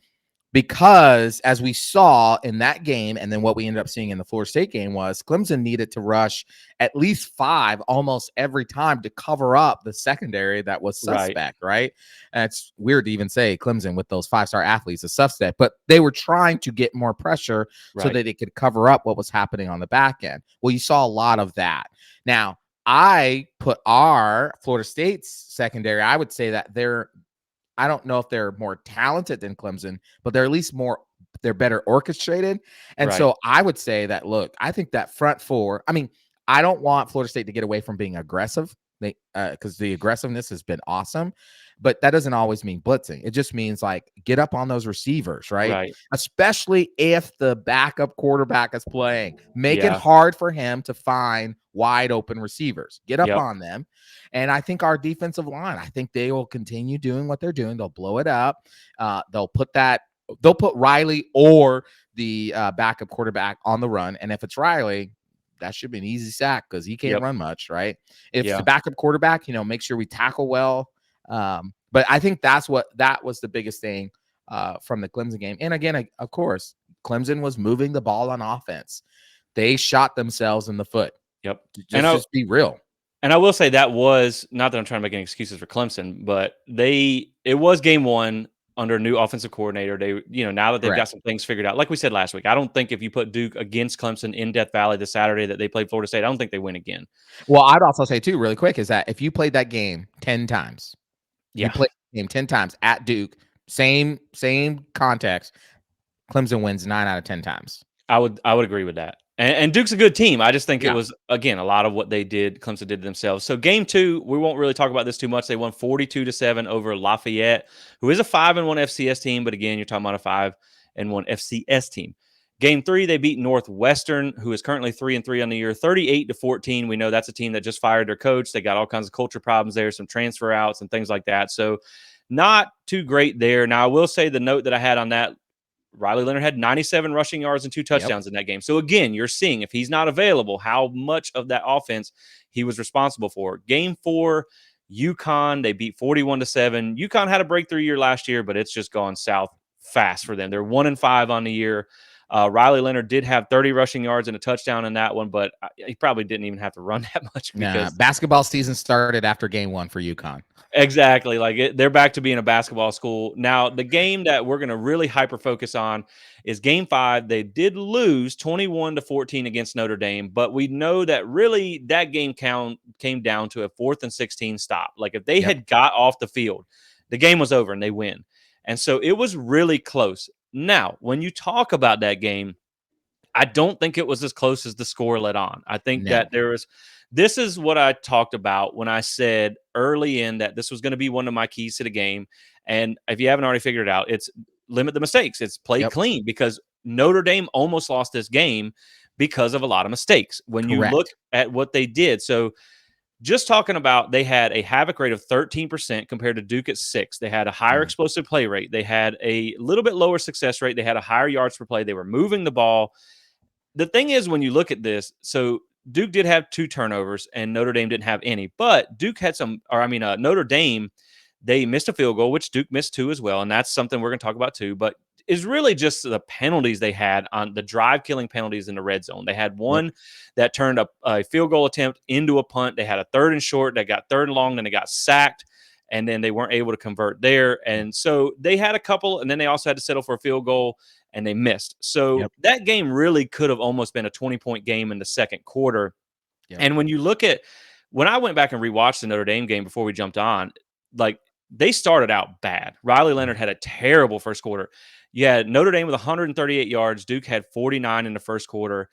because as we saw in that game, and then what we ended up seeing in the Florida State game was Clemson needed to rush at least 5 almost every time to cover up the secondary that was suspect, right? And it's weird to even say Clemson with those 5-star athletes is suspect, but they were trying to get more pressure so that they could cover up what was happening on the back end. Well, you saw a lot of that. Now, I put our Florida State's secondary, I would say that I don't know if they're more talented than Clemson, but they're better orchestrated. And Right. so I would say that, look, I think that front four, I mean, I don't want Florida State to get away from being aggressive. Because the aggressiveness has been awesome, but that doesn't always mean blitzing. It just means like get up on those receivers, right? Right. Especially if the backup quarterback is playing. Make it Yeah. hard for him to find wide open receivers. Get up Yep. on them. And I think our defensive line, I think they will continue doing what they're doing. They'll blow it up. They'll put Riley or the backup quarterback on the run. And if it's Riley, that should be an easy sack because he can't Yep. run much, right? If it's Yeah. the backup quarterback, make sure we tackle well. But I think that was the biggest thing from the Clemson game. And again, of course, Clemson was moving the ball on offense. They shot themselves in the foot. Yep. Just be real. And I will say that was not that I'm trying to make any excuses for Clemson, but it was game one under a new offensive coordinator. They, now that they've got Correct. some things figured out, like we said last week, I don't think if you put Duke against Clemson in Death Valley this Saturday that they played Florida State, I don't think they win again. Well, I'd also say too, really quick, is that if you played that game 10 times, Yeah. you played the game 10 times at Duke, same context, Clemson wins 9 out of 10 times. I would agree with that. And Duke's a good team. I just think Yeah. it was, again, a lot of what Clemson did to themselves. So game two, we won't really talk about this too much. They won 42-7 over Lafayette, who is a 5-1 FCS team. But again, you're talking about a 5-1 FCS team. Game three, they beat Northwestern, who is currently 3-3 on the year, 38-14. We know that's a team that just fired their coach. They got all kinds of culture problems there, some transfer outs and things like that. So not too great there. Now, I will say the note that I had on that, Riley Leonard had 97 rushing yards and 2 touchdowns in that game. So again, you're seeing if he's not available, how much of that offense he was responsible for. Game 4, UConn, they beat 41-7. UConn had a breakthrough year last year, but it's just gone south fast for them. They're 1-5 on the year. Riley Leonard did have 30 rushing yards and a touchdown in that one, but he probably didn't even have to run that much because basketball season started after game 1 for UConn. Exactly. They're back to being a basketball school. Now, the game that we're going to really hyper focus on is game 5. They did lose 21-14 against Notre Dame, but we know that really that game came down to a 4th and 16 stop. Like if they had got off the field, the game was over and they win. And so it was really close. Now, when you talk about that game, I don't think it was as close as the score let on. I think that this is what I talked about when I said early in that this was going to be one of my keys to the game. And if you haven't already figured it out, it's limit the mistakes. It's play clean because Notre Dame almost lost this game because of a lot of mistakes when you look at what they did. So just talking about, they had a havoc rate of 13% compared to Duke at 6. They had a higher explosive play rate. They had a little bit lower success rate. They had a higher yards per play. They were moving the ball. The thing is, when you look at this, so Duke did have 2 turnovers and Notre Dame didn't have any, but Duke had Notre Dame, they missed a field goal, which Duke missed 2 as well. And that's something we're going to talk about too, but is really just the penalties they had on the drive killing penalties in the red zone. They had one that turned a field goal attempt into a punt. They had a 3rd and short. They got 3rd and long, then they got sacked. And then they weren't able to convert there. And so they had a couple, and then they also had to settle for a field goal, and they missed. So that game really could have almost been a 20-point game in the second quarter. And when you look at, when I went back and rewatched the Notre Dame game before we jumped on, like they started out bad. Riley Leonard had a terrible first quarter. You had Notre Dame with 138 yards. Duke had 49 in the first quarter.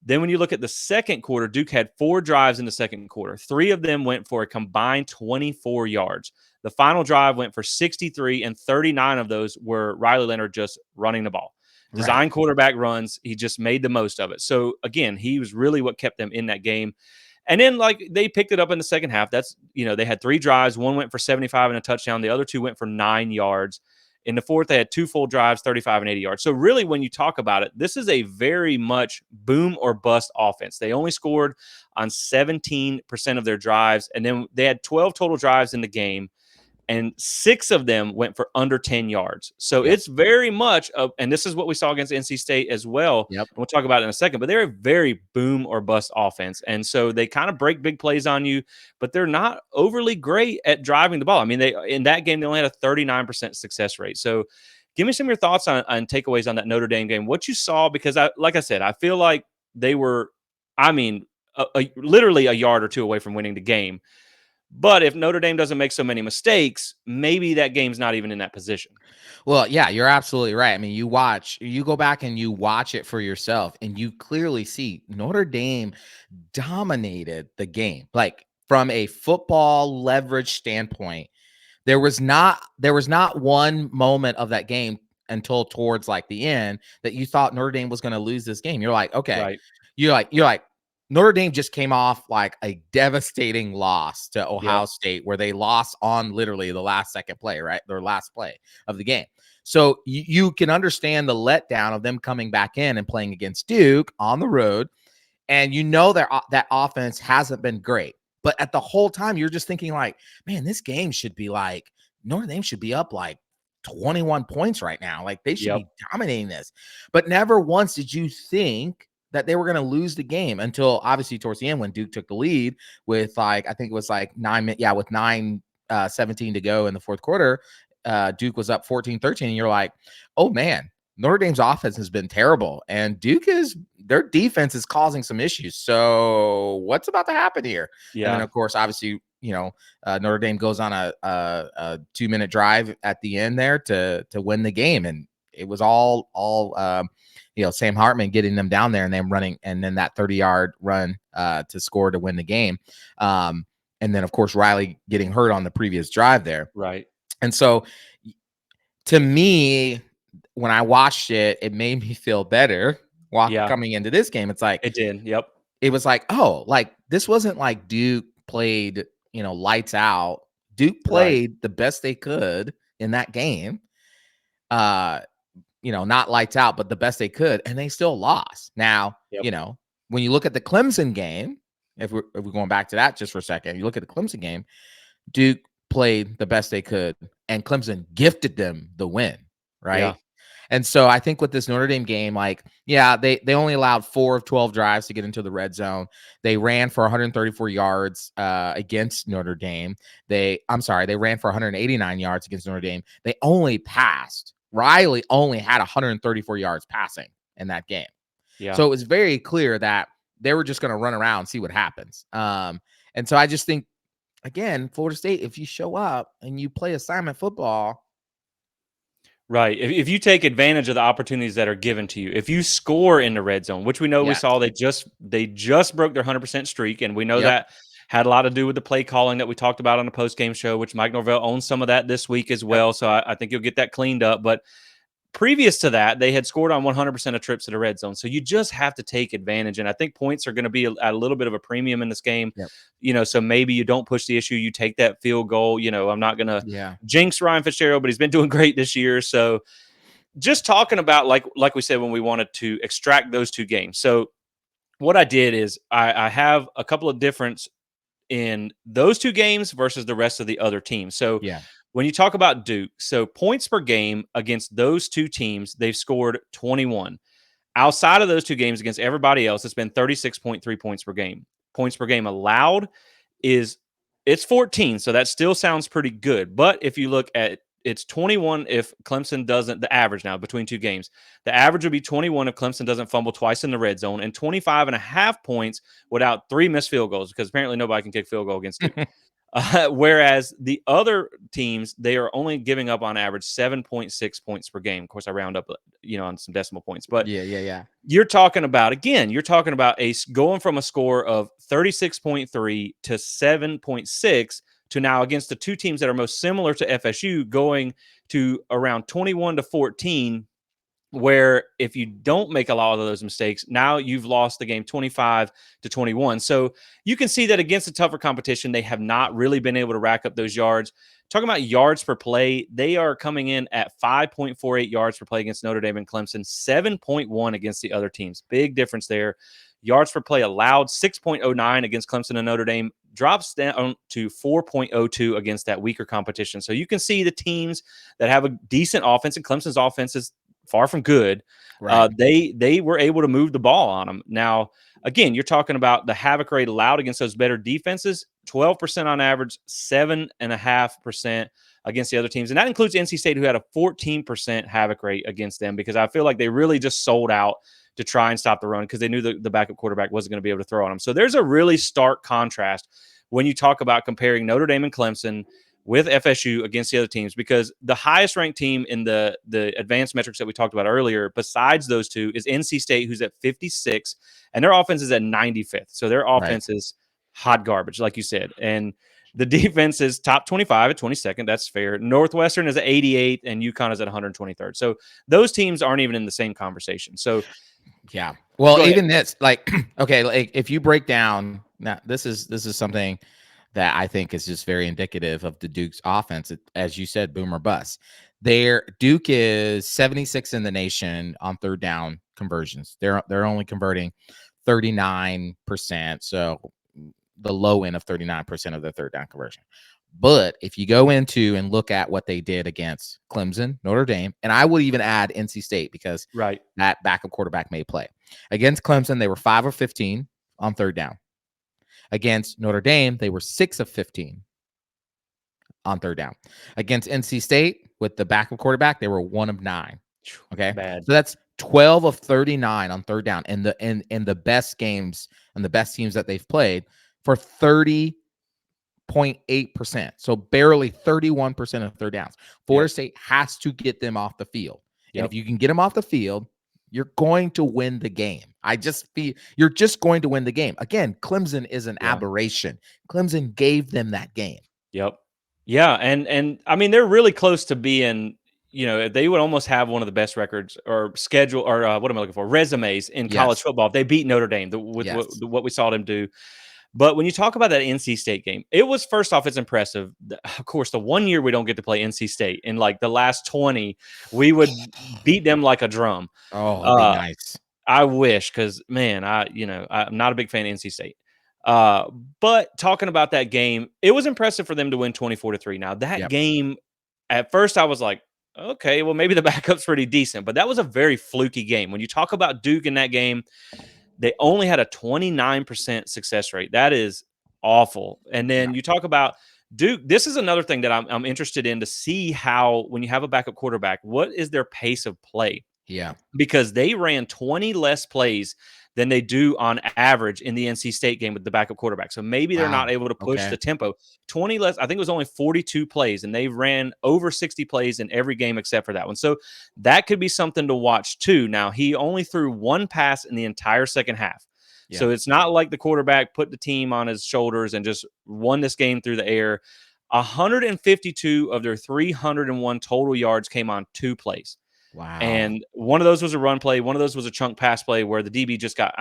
Then when you look at the second quarter, Duke had 4 drives in the second quarter. 3 of them went for a combined 24 yards. The final drive went for 63, and 39 of those were Riley Leonard just running the ball. Design quarterback runs. He just made the most of it. So, again, he was really what kept them in that game. And then, they picked it up in the second half. That's, they had 3 drives. 1 went for 75 and a touchdown. The other 2 went for 9 yards. In the fourth, they had 2 full drives, 35 and 80 yards. So really, when you talk about it, this is a very much boom or bust offense. They only scored on 17% of their drives, and then they had 12 total drives in the game, and 6 of them went for under 10 yards. So it's very much and this is what we saw against NC State as well. And we'll talk about it in a second, but they're a very boom or bust offense. And so they kind of break big plays on you, but they're not overly great at driving the ball. I mean, in that game, they only had a 39% success rate. So give me some of your thoughts on takeaways on that Notre Dame game, what you saw, because like I said, I feel like they were, literally a yard or two away from winning the game. But if Notre Dame doesn't make so many mistakes, maybe that game's not even in that position. Well, yeah, you're absolutely right. I mean, you go back and you watch it for yourself, and you clearly see Notre Dame dominated the game. Like from a football leverage standpoint, there was not one moment of that game until towards like the end that you thought Notre Dame was going to lose this game. You're like, okay, Right. you're like Notre Dame just came off like a devastating loss to Ohio Yep. State, where they lost on literally the last second play, right? Their last play of the game. So you can understand the letdown of them coming back in and playing against Duke on the road, and you know that offense hasn't been great. But at the whole time, you're just thinking like, man, this game should be like Notre Dame should be up like 21 points right now. Like they should Yep. be dominating this. But never once did you think that they were going to lose the game until obviously towards the end when Duke took the lead with like, I think it was like 9 minutes. Yeah, with 9:17 to go in the fourth quarter. Duke was up 14-13. And you're like, oh man, Notre Dame's offense has been terrible, and their defense is causing some issues. So what's about to happen here? And then, Yeah. of course, obviously, Notre Dame goes on a 2-minute drive at the end there to win the game, and it was all Sam Hartman getting them down there and them running, and then that 30-yard run to score to win the game. And then, of course, Riley getting hurt on the previous drive there. Right. And so, to me, when I watched it, it made me feel better Yeah. coming into this game. It's like, It did. Yep. it was like, oh, like this wasn't like Duke played, lights out. Duke played the best they could in that game. Not lights out, but the best they could, and they still lost. Now, Yep. When you look at the Clemson game, if we're going back to that just for a second, you look at the Clemson game, Duke played the best they could, and Clemson gifted them the win, right? Yeah. And so I think with this Notre Dame game, like, yeah, they only allowed 4 of 12 drives to get into the red zone. They ran for 134 yards against Notre Dame. They ran for 189 yards against Notre Dame. They only passed. Riley only had 134 yards passing in that game. Yeah. So it was very clear that they were just going to run around and see what happens. And so I just think, again, Florida State, if you show up and you play assignment football. Right. If you take advantage of the opportunities that are given to you, if you score in the red zone, which we know we saw they just broke their 100% streak, and we know that had a lot to do with the play calling that we talked about on the post-game show, which Mike Norvell owns some of that this week as well. So I think you'll get that cleaned up. But previous to that, they had scored on 100% of trips to the red zone. So you just have to take advantage. And I think points are going to be at a little bit of a premium in this game. Yep. So maybe you don't push the issue. You take that field goal. I'm not going to jinx Ryan Fitzgerald, but he's been doing great this year. So just talking about, like we said, when we wanted to extract those two games. So what I did is I have a couple of difference in those two games versus the rest of the other teams. So when you talk about Duke, so points per game against those two teams, they've scored 21. Outside of those two games against everybody else, it's been 36.3 points per game. Points per game allowed it's 14, so that still sounds pretty good. But if you look at it's 21 if Clemson doesn't, the average now between two games, the average would be 21 if Clemson doesn't fumble twice in the red zone, and 25.5 points without 3 missed field goals, because apparently nobody can kick field goal against Duke. Whereas the other teams, they are only giving up on average 7.6 points per game. Of course, I round up, on some decimal points, but you're talking about going from a score of 36.3 to 7.6 to now against the two teams that are most similar to FSU going to around 21 to 14. Where if you don't make a lot of those mistakes, now you've lost the game 25 to 21. So you can see that against a tougher competition, they have not really been able to rack up those yards. Talking about yards per play, they are coming in at 5.48 yards per play against Notre Dame and Clemson, 7.1 against the other teams. Big difference there. Yards per play allowed, 6.09 against Clemson and Notre Dame, drops down to 4.02 against that weaker competition. So you can see the teams that have a decent offense, and Clemson's offense is far from good. Right. They were able to move the ball on them. Now, again, you're talking about the havoc rate allowed against those better defenses, 12% on average, 7.5% against the other teams. And that includes NC State, who had a 14% havoc rate against them, because I feel like they really just sold out to try and stop the run because they knew the backup quarterback wasn't going to be able to throw on them. So there's a really stark contrast when you talk about comparing Notre Dame and Clemson with FSU against the other teams, because the highest ranked team in the advanced metrics that we talked about earlier, besides those two, is NC State, who's at 56, and their offense is at 95th. So their offense is hot garbage, like you said. And the defense is top 25 at 22nd. That's fair. Northwestern is at 88, and UConn is at 123rd. So those teams aren't even in the same conversation. So yeah. Well, even this, like, okay, like if you break down now, this is something that I think is just very indicative of the Duke's offense. As you said, boom or bust. Duke is 76 in the nation on third down conversions. They're only converting 39%. So the low end of 39% of their third down conversion. But if you go into and look at what they did against Clemson, Notre Dame, and I would even add NC State, because that backup quarterback may play. Against Clemson, they were 5 of 15 on third down. Against Notre Dame, they were 6 of 15 on third down. Against NC State, with the backup quarterback, they were 1 of 9. Okay, bad. So that's 12 of 39 on third down, and the best games and the best teams that they've played for 30.8%. So barely 31% of third downs. Florida State has to get them off the field. And if you can get them off the field, you're going to win the game. You're just going to win the game. Again, Clemson is an aberration. Clemson gave them that game. Yep. Yeah. And I mean, they're really close to being, they would almost have one of the best records or schedule or what am I looking for? Resumes in college football if they beat Notre Dame with what we saw them do. But when you talk about that NC State game, it was, first off, it's impressive. Of course, the 1 year we don't get to play NC State, in like the last 20, we would beat them like a drum. Oh, that'd be nice. I wish, because man, I'm not a big fan of NC State. But talking about that game, it was impressive for them to win 24-3. Now that game, at first I was like, okay, well maybe the backup's pretty decent, but that was a very fluky game. When you talk about Duke in that game, they only had a 29% success rate. That is awful. And then you talk about Duke. This is another thing that I'm interested in, to see how, when you have a backup quarterback, what is their pace of play? Yeah. Because they ran 20 less plays than they do on average in the NC State game with the backup quarterback. So maybe they're not able to push the tempo. 20 less, I think it was only 42 plays, and they ran over 60 plays in every game except for that one. So that could be something to watch too. Now, he only threw one pass in the entire second half. Yeah. So it's not like the quarterback put the team on his shoulders and just won this game through the air. 152 of their 301 total yards came on 2 plays. Wow. And one of those was a run play. One of those was a chunk pass play where the DB just got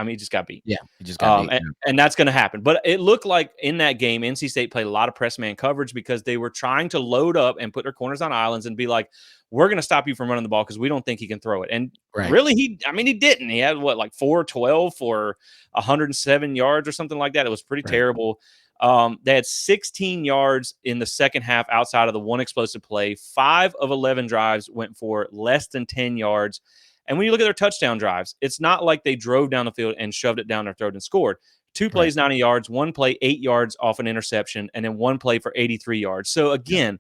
beat. Yeah, he just got beat. And that's going to happen. But it looked like in that game, NC State played a lot of press man coverage because they were trying to load up and put their corners on islands and be like, we're going to stop you from running the ball because we don't think he can throw it. And really, he didn't. He had 4-12 for 107 yards or something like that. It was pretty terrible. They had 16 yards in the second half outside of the one explosive play. 5 of 11 drives went for less than 10 yards. And when you look at their touchdown drives, it's not like they drove down the field and shoved it down their throat and scored. 2 plays, 90 yards, 1 play, 8 yards off an interception, and then 1 play for 83 yards. So again,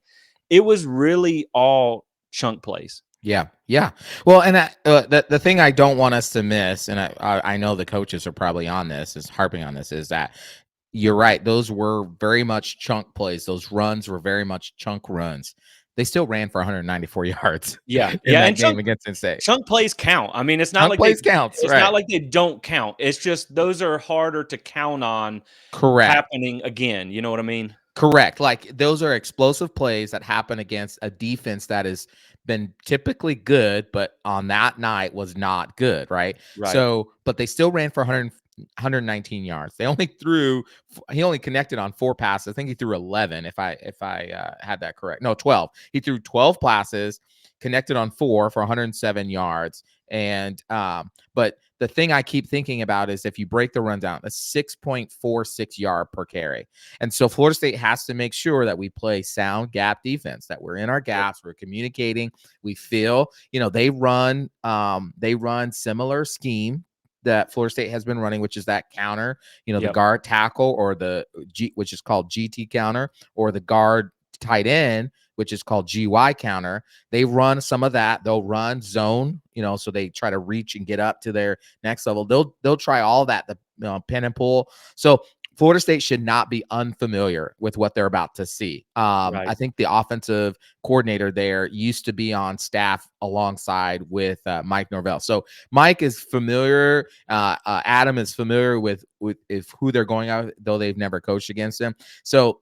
it was really all chunk plays. Yeah. Well, and the thing I don't want us to miss, and I know the coaches are probably harping on this, is that you're right. Those were very much chunk plays. Those runs were very much chunk runs. They still ran for 194 yards. Yeah. In that game against NC State. Chunk plays count. I mean, it's not like plays counts. It's not like they don't count. It's just those are harder to count on. Correct. Happening again. You know what I mean? Correct. Like those are explosive plays that happen against a defense that has been typically good, but on that night was not good. Right. So, but they still ran for 119 yards. He only connected on 4 passes. I think he threw 11 if I had that correct. No, 12. He threw 12 passes, connected on 4 for 107 yards, And but the thing I keep thinking about is if you break the run down, a 6.46 yard per carry. And so Florida State has to make sure that we play sound gap defense, that we're in our gaps, we're communicating, we feel, they run similar scheme that Florida State has been running, which is that counter, the guard tackle, or the which is called GT counter, or the guard tight end, which is called GY counter. They run some of that. They'll run zone, so they try to reach and get up to their next level. They'll try all that, the pin and pull. So Florida State should not be unfamiliar with what they're about to see. I think the offensive coordinator there used to be on staff alongside with Mike Norvell. So Mike is familiar. Adam is familiar with who they're going out, though they've never coached against them. So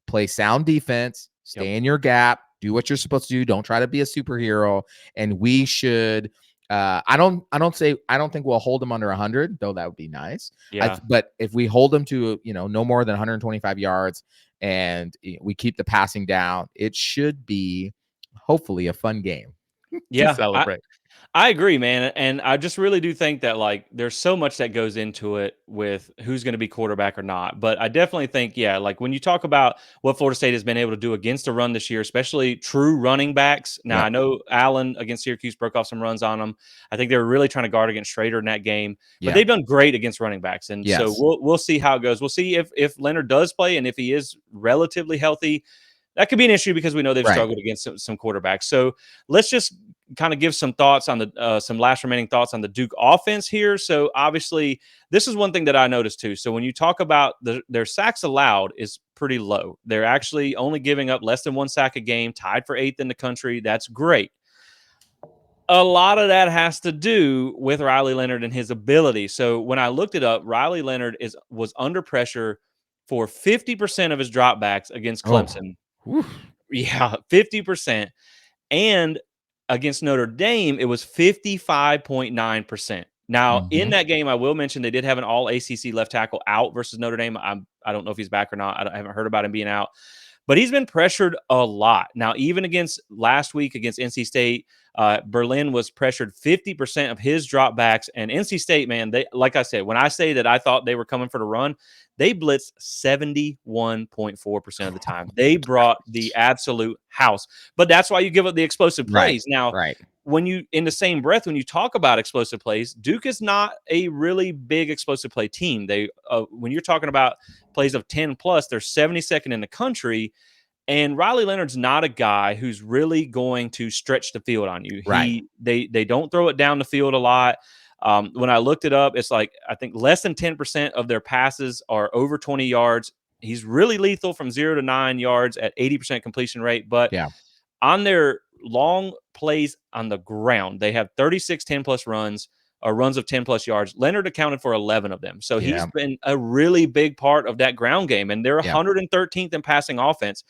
play sound defense, stay in your gap, do what you're supposed to do. Don't try to be a superhero. And we should. I don't think we'll hold them under 100, though that would be nice. Yeah. But if we hold them to no more than 125 yards and we keep the passing down, it should be hopefully a fun game. Yeah, to celebrate. I agree, man. And I just really do think that like there's so much that goes into it with who's going to be quarterback or not. But I definitely think, yeah, like when you talk about what Florida State has been able to do against a run this year, especially true running backs. Now, I know Allen against Syracuse broke off some runs on them. I think they were really trying to guard against Schrader in that game. But they've done great against running backs. And so we'll see how it goes. We'll see if Leonard does play, and if he is relatively healthy, that could be an issue because we know they've struggled against some quarterbacks. So let's just kind of give some thoughts on the some last remaining thoughts on the Duke offense here. So obviously, this is one thing that I noticed too. So when you talk about their sacks allowed is pretty low. They're actually only giving up less than 1 sack a game, tied for 8th in the country. That's great. A lot of that has to do with Riley Leonard and his ability. So when I looked it up, Riley Leonard was under pressure for 50% of his dropbacks against Clemson. Yeah, 50%. And against Notre Dame, it was 55.9%. Now, in that game, I will mention they did have an all ACC left tackle out versus Notre Dame. I don't know if he's back or not. I haven't heard about him being out. But he's been pressured a lot. Now, even against last week against NC State, Berlin was pressured 50% of his dropbacks. And NC State, man, they, like I said, when I say that I thought they were coming for the run, they blitzed 71.4% of the time. They brought the absolute house. But that's why you give up the explosive plays. Now, when you, in the same breath, when you talk about explosive plays, Duke is not a really big explosive play team. They, when you're talking about plays of 10 plus, they're 72nd in the country. And Riley Leonard's not a guy who's really going to stretch the field on you. They don't throw it down the field a lot. When I looked it up, it's like I think less than 10% of their passes are over 20 yards. He's really lethal from 0 to 9 yards at 80% completion rate. But on their long plays on the ground, they have 36 10-plus runs, or runs of 10-plus yards. Leonard accounted for 11 of them. So he's been a really big part of that ground game. And they're 113th in passing offense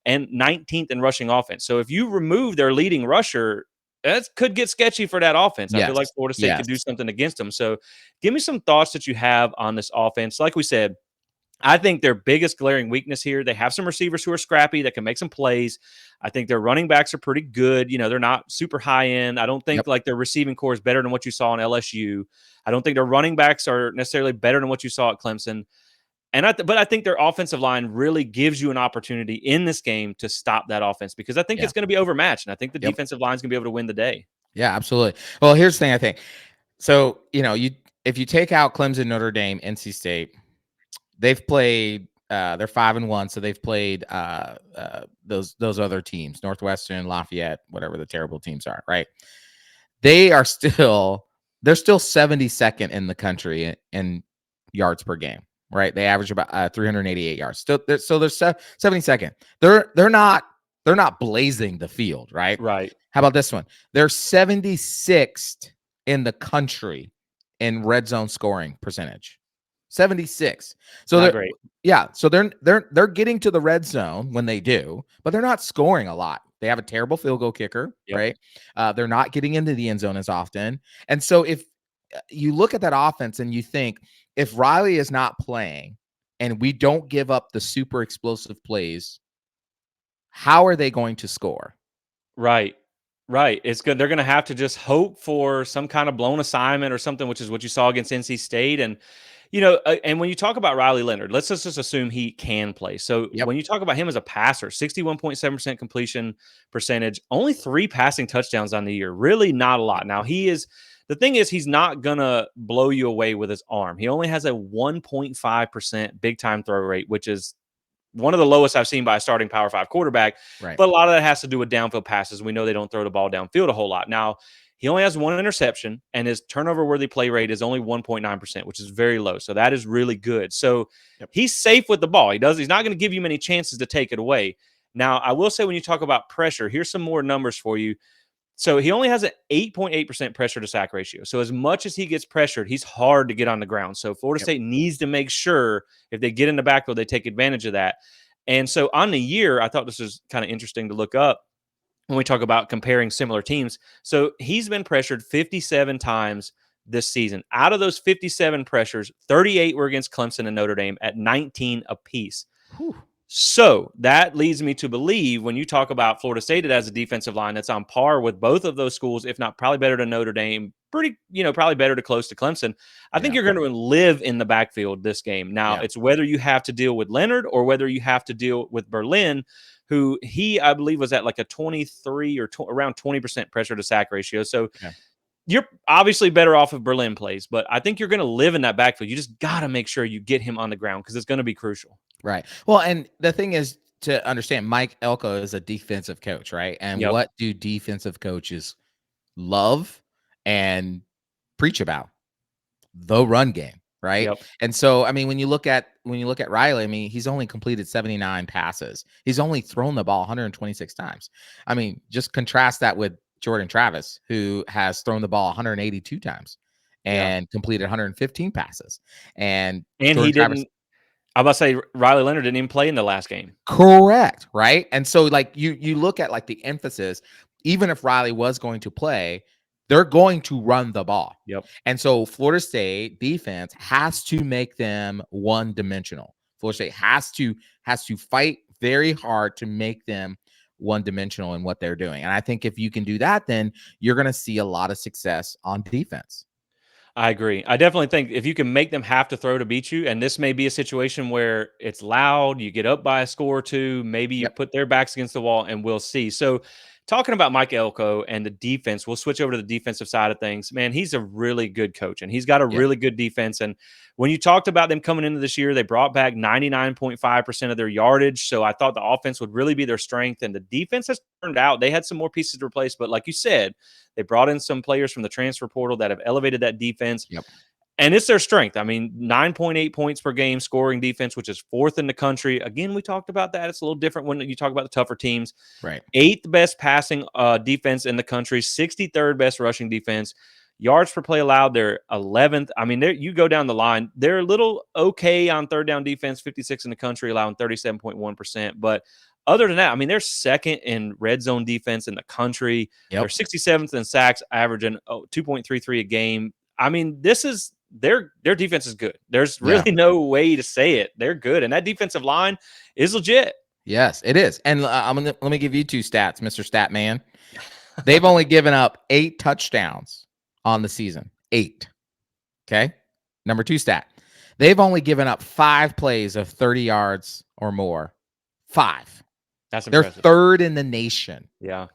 and 19th in rushing offense. So if you remove their leading rusher, that could get sketchy for that offense. I feel like Florida State could do something against them. So give me some thoughts that you have on this offense. Like we said, I think their biggest glaring weakness here, they have some receivers who are scrappy that can make some plays. I think their running backs are pretty good. You know, they're not super high end. I don't think like their receiving core is better than what you saw in LSU. I don't think their running backs are necessarily better than what you saw at Clemson. And but I think their offensive line really gives you an opportunity in this game to stop that offense, because I think it's going to be overmatched. And I think the defensive line is going to be able to win the day. Yeah, absolutely. Well, here's the thing, I think. So, if you take out Clemson, Notre Dame, NC State, they've played they're 5-1, so they've played those other teams, Northwestern, Lafayette, whatever the terrible teams are, right? They're still 72nd in the country in yards per game, right? They average about 388 yards. So they're 72nd. They're not blazing the field, right? Right. How about this one? They're 76th in the country in red zone scoring percentage. 76. So they're great. Yeah, so they're getting to the red zone when they do, but they're not scoring a lot. They have a terrible field goal kicker, right? They're not getting into the end zone as often. And so if you look at that offense and you think, if Riley is not playing and we don't give up the super explosive plays, how are they going to score? Right. Right. It's good. They're going to have to just hope for some kind of blown assignment or something, which is what you saw against NC State. And, and when you talk about Riley Leonard, let's just assume he can play. So Yep. when you talk about him as a passer, 61.7% completion percentage, only 3 passing touchdowns on the year, really not a lot. Now, the thing is, he's not going to blow you away with his arm. He only has a 1.5% big time throw rate, which is one of the lowest I've seen by a starting Power 5 quarterback. Right. But a lot of that has to do with downfield passes. We know they don't throw the ball downfield a whole lot. Now, he only has 1 interception, and his turnover worthy play rate is only 1.9%, which is very low. So that is really good. So he's safe with the ball. He's not going to give you many chances to take it away. Now, I will say when you talk about pressure, here's some more numbers for you. So he only has an 8.8% pressure to sack ratio. So as much as he gets pressured, he's hard to get on the ground. So Florida State needs to make sure if they get in the backfield, they take advantage of that. And so on the year, I thought this was kind of interesting to look up when we talk about comparing similar teams. So he's been pressured 57 times this season. Out of those 57 pressures, 38 were against Clemson and Notre Dame at 19 apiece. Whew. So that leads me to believe when you talk about Florida State as a defensive line that's on par with both of those schools, if not probably better than Notre Dame, probably better to close to Clemson. I think you're going to live in the backfield this game. Now, it's whether you have to deal with Leonard or whether you have to deal with Berlin, who I believe, was at like a 23 or around 20% pressure to sack ratio. So you're obviously better off if Berlin plays, but I think you're going to live in that backfield. You just got to make sure you get him on the ground because it's going to be crucial. Right. Well, and the thing is to understand, Mike Elko is a defensive coach, right? And what do defensive coaches love and preach about? The run game, right? And so, I mean, when you look at Riley, I mean, he's only completed 79 passes. He's only thrown the ball 126 times. I mean, just contrast that with Jordan Travis, who has thrown the ball 182 times and completed 115 passes. And he didn't. I'm about to say Riley Leonard didn't even play in the last game. Correct, right? And so, like, you look at like the emphasis. Even if Riley was going to play, they're going to run the ball. And so Florida State defense has to make them one-dimensional. Florida State has to fight very hard to make them one-dimensional in what they're doing. And I think if you can do that, then you're going to see a lot of success on defense. I agree. I definitely think if you can make them have to throw to beat you, and this may be a situation where it's loud, you get up by a score or two, maybe you put their backs against the wall, and we'll see. So talking about Mike Elko and the defense, we'll switch over to the defensive side of things. Man, he's a really good coach, and he's got a really good defense. And when you talked about them coming into this year, they brought back 99.5% of their yardage. So I thought the offense would really be their strength, and the defense has turned out. They had some more pieces to replace, but like you said, they brought in some players from the transfer portal that have elevated that defense. And it's their strength. I mean, 9.8 points per game scoring defense, which is 4th in the country. Again, we talked about that. It's a little different when you talk about the tougher teams. 8th best passing defense in the country, 63rd best rushing defense. Yards per play allowed, they're 11th. I mean, you go down the line, they're a little okay on third down defense, 56 in the country, allowing 37.1%. But other than that, I mean, they're 2nd in red zone defense in the country. They're 67th in sacks, averaging 2.33 a game. I mean, their defense is good. There's really no way to say it. They're good, and that defensive line is legit. Yes, it is. And let me give you 2 stats, Mr. Statman. They've only given up 8 touchdowns on the season. 8. Okay. Number 2 stat. They've only given up 5 plays of 30 yards or more. 5. That's impressive. They're 3rd in the nation.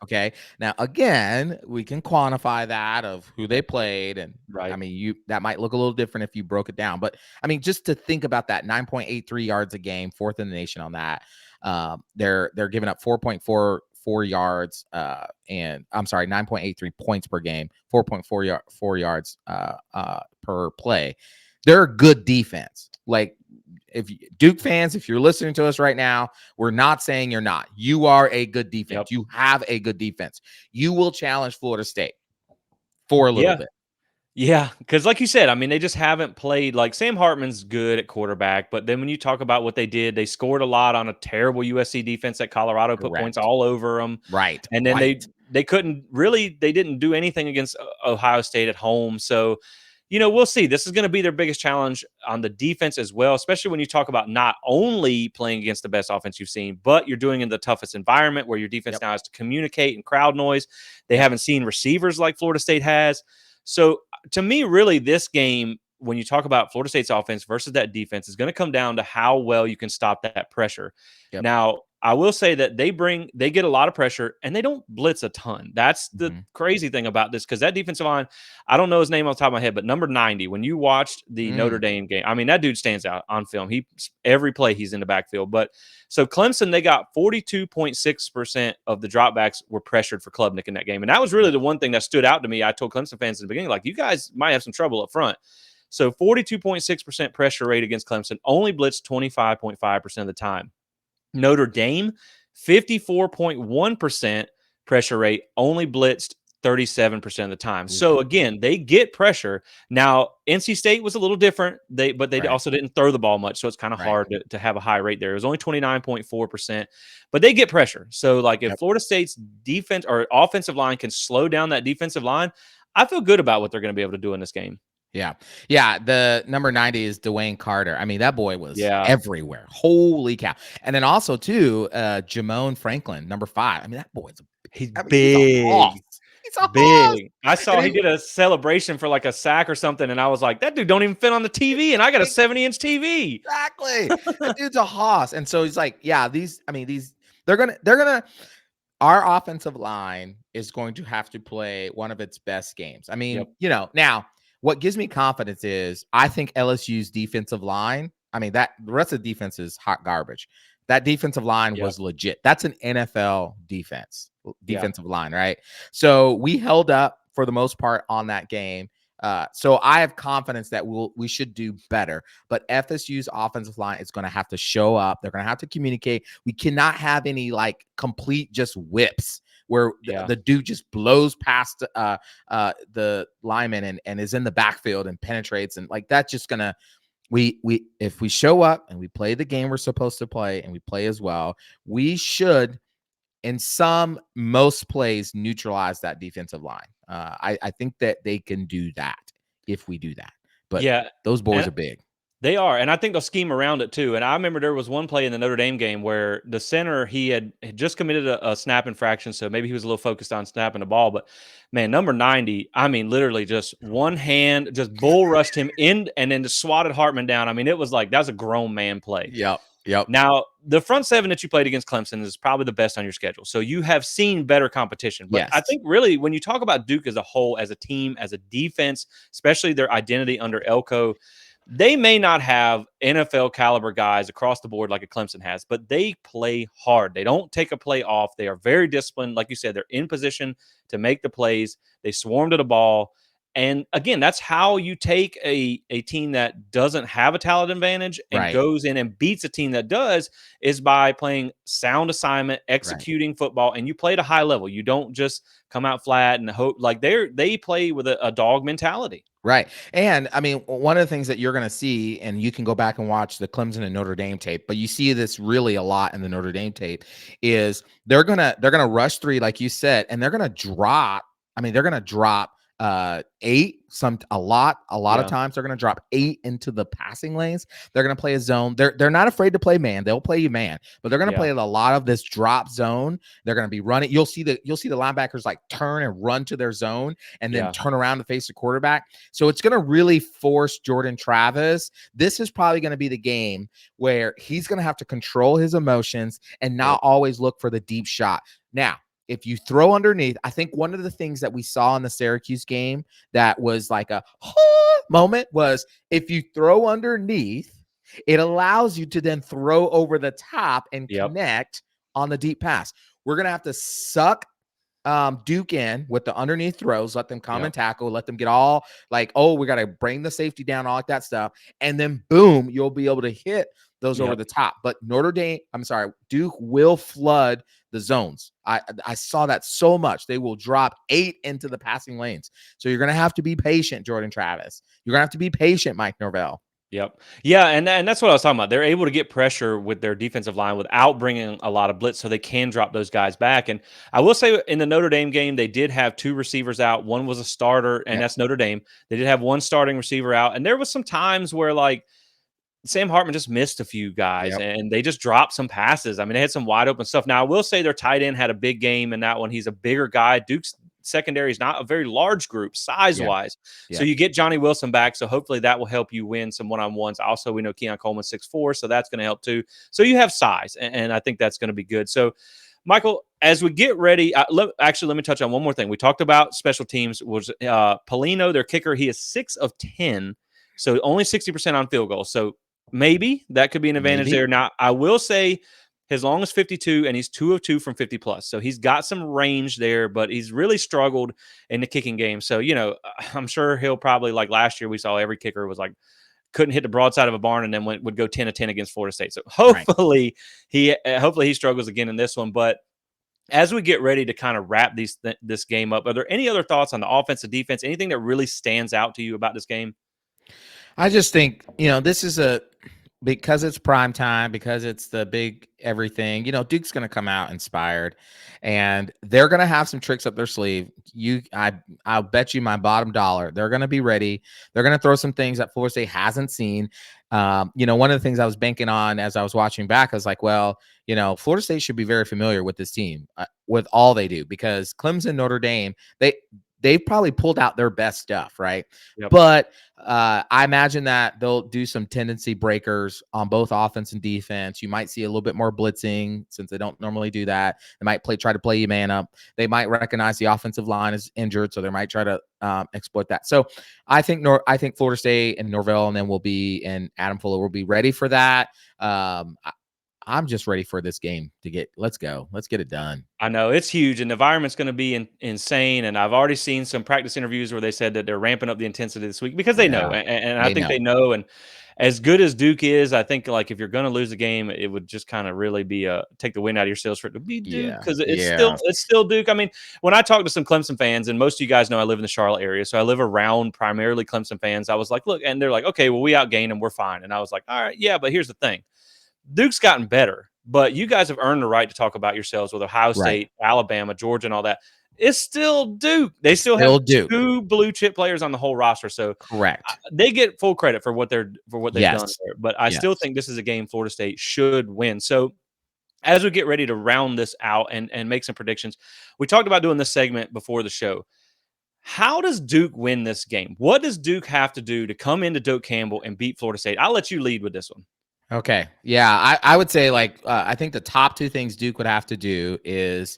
Okay. Now, again, we can quantify that of who they played. And I mean, that might look a little different if you broke it down. But I mean, just to think about that, 9.83 yards a game, 4th in the nation on that. They're giving up 4.44 yards, and I'm sorry, 9.83 points per game, 4.4 yards per play. They're a good defense. Like, if Duke fans, if you're listening to us right now, we're not saying you're not. You are a good defense. You have a good defense. You will challenge Florida State for a little bit. Yeah, because like you said, I mean, they just haven't played. Like, Sam Hartman's good at quarterback, but then when you talk about what they did, they scored a lot on a terrible USC defense that Colorado put points all over them. And then they couldn't really, they didn't do anything against Ohio State at home. So we'll see. This is going to be their biggest challenge on the defense as well, especially when you talk about not only playing against the best offense you've seen, but you're doing it in the toughest environment where your defense now has to communicate and crowd noise. They haven't seen receivers like Florida State has. So to me, really, this game, when you talk about Florida State's offense versus that defense, is going to come down to how well you can stop that pressure. Yep. Now, I will say that they get a lot of pressure and they don't blitz a ton. That's the crazy thing about this, because that defensive line, I don't know his name off the top of my head, but number 90, when you watched the Notre Dame game, I mean, that dude stands out on film. Every play he's in the backfield. But so Clemson, they got 42.6% of the dropbacks were pressured for Klubnik in that game. And that was really the one thing that stood out to me. I told Clemson fans in the beginning, like, you guys might have some trouble up front. So 42.6% pressure rate against Clemson, only blitzed 25.5% of the time. Notre Dame, 54.1% pressure rate, only blitzed 37% of the time. So again, they get pressure. Now, NC State was a little different. They also didn't throw the ball much, so it's kind of hard to have a high rate there. It was only 29.4%, but they get pressure. So like if Florida State's defense or offensive line can slow down that defensive line, I feel good about what they're going to be able to do in this game. Yeah. The number 90 is Dwayne Carter. I mean, that boy was everywhere. Holy cow. And then also too, Jamone Franklin, number 5. I mean, that boy's big. He's a big. I saw he did a celebration for like a sack or something, and I was like, that dude don't even fit on the TV, and I got a 70-inch TV. Exactly. That dude's a hoss. And so he's like, they're gonna our offensive line is going to have to play one of its best games. I mean, now what gives me confidence is I think LSU's defensive line, I mean, the rest of the defense is hot garbage. That defensive line was legit. That's an NFL defensive line, right? So we held up for the most part on that game. So I have confidence that we should do better. But FSU's offensive line is going to have to show up. They're going to have to communicate. We cannot have any like complete just whips where the dude just blows past the lineman and is in the backfield and penetrates, and like that's just gonna if we show up and we play the game we're supposed to play and we play as well, we should in most plays neutralize that defensive line. I think that they can do that if we do that. But those boys are big. They are, and I think they'll scheme around it too. And I remember there was one play in the Notre Dame game where the center, he had just committed a snap infraction, so maybe he was a little focused on snapping the ball. But man, number 90, I mean, literally just one hand, just bull rushed him in and then just swatted Hartman down. I mean, it was like that was a grown man play. Yep. Now, the front seven that you played against Clemson is probably the best on your schedule. So you have seen better competition. But I think really when you talk about Duke as a whole, as a team, as a defense, especially their identity under Elko, they may not have NFL caliber guys across the board like a Clemson has, but they play hard. They don't take a play off. They are very disciplined. Like you said, they're in position to make the plays. They swarm to the ball. And again, that's how you take a team that doesn't have a talent advantage and goes in and beats a team that does, is by playing sound assignment, executing football, and you play at a high level. You don't just come out flat and hope. Like they play with a dog mentality. Right. And I mean, one of the things that you're going to see, and you can go back and watch the Clemson and Notre Dame tape, but you see this really a lot in the Notre Dame tape, is they're going to rush 3, like you said, and they're going to drop. I mean, they're going to drop 8, a lot of times they're going to drop 8 into the passing lanes. They're going to play a zone. They're not afraid to play man. They'll play you man, but they're going to play a lot of this drop zone. They're going to be running. You'll see the linebackers like turn and run to their zone and then turn around to face the quarterback. So it's going to really force Jordan Travis. This is probably going to be the game where he's going to have to control his emotions and not always look for the deep shot. Now, if you throw underneath, I think one of the things that we saw in the Syracuse game that was like a moment was if you throw underneath, it allows you to then throw over the top and connect on the deep pass. We're going to have to suck Duke in with the underneath throws, let them come and tackle, let them get all like, we got to bring the safety down, all like that stuff. And then boom, you'll be able to hit those over the top. But Duke will flood the zones. I saw that so much. They will drop 8 into the passing lanes. So you're going to have to be patient, Jordan Travis. You're going to have to be patient, Mike Norvell. Yep. Yeah, and that's what I was talking about. They're able to get pressure with their defensive line without bringing a lot of blitz, so they can drop those guys back. And I will say, in the Notre Dame game, they did have two receivers out. One was a starter, and Yep. that's Notre Dame. They did have one starting receiver out, and there was some times where like Sam Hartman just missed a few guys, Yep. and they just dropped some passes. I mean, they had some wide open stuff. Now, I will say their tight end had a big game in that one. He's a bigger guy. Duke's secondary is not a very large group size Yeah. wise. So Yeah. you get Johnny Wilson back. So hopefully that will help you win some one on ones. Also, we know Keon Coleman 6'4", so that's going to help too. So you have size, and I think that's going to be good. So, Michael, as we get ready, let me touch on one more thing. We talked about special teams. Was Polino, their kicker? He is 6 of 10, so only 60% on field goals. So maybe that could be an advantage Maybe. there. Now, I will say his long is 52, and he's 2 of 2 from 50 plus. So he's got some range there, but he's really struggled in the kicking game. So, I'm sure he'll probably, like last year, we saw every kicker was like, couldn't hit the broadside of a barn and then would go 10 of 10 against Florida State. So Right. hopefully he struggles again in this one. But as we get ready to kind of wrap this game up, are there any other thoughts on the offense, the defense, anything that really stands out to you about this game? I just think, this is because it's prime time, because it's the big everything, Duke's going to come out inspired, and they're going to have some tricks up their sleeve. I'll bet you my bottom dollar they're going to be ready. They're going to throw some things that Florida State hasn't seen. One of the things I was banking on as I was watching back, I was like, well, Florida State should be very familiar with this team, with all they do, because Clemson, Notre Dame, they've probably pulled out their best stuff, right? Yep. But I imagine that they'll do some tendency breakers on both offense and defense. You might see a little bit more blitzing since they don't normally do that. They might try to play you man up. They might recognize the offensive line is injured, so they might try to exploit that. So I think Florida State and Norvell and Adam Fuller will be ready for that. I'm just ready for this game let's go. Let's get it done. I know it's huge, and the environment's going to be insane. And I've already seen some practice interviews where they said that they're ramping up the intensity this week because they know, Yeah, and I think they know. And as good as Duke is, I think like if you're going to lose a game, it would just kind of really be take the wind out of your sails for it to be Duke, because it's still Duke. I mean, when I talk to some Clemson fans, and most of you guys know I live in the Charlotte area, so I live around primarily Clemson fans. I was like, look, and they're like, okay, well we outgained them, we're fine. And I was like, all right, yeah, but here's the thing. Duke's gotten better, but you guys have earned the right to talk about yourselves with Ohio State, Alabama, Georgia, and all that. It's still Duke. They still have Duke. 2 blue chip players on the whole roster, so Correct. They get full credit for what they've done there. But I still think this is a game Florida State should win. So as we get ready to round this out and make some predictions, we talked about doing this segment before the show. How does Duke win this game? What does Duke have to do to come into Doak Campbell and beat Florida State? I'll let you lead with this one. Okay. Yeah. I would say I think the top 2 things Duke would have to do is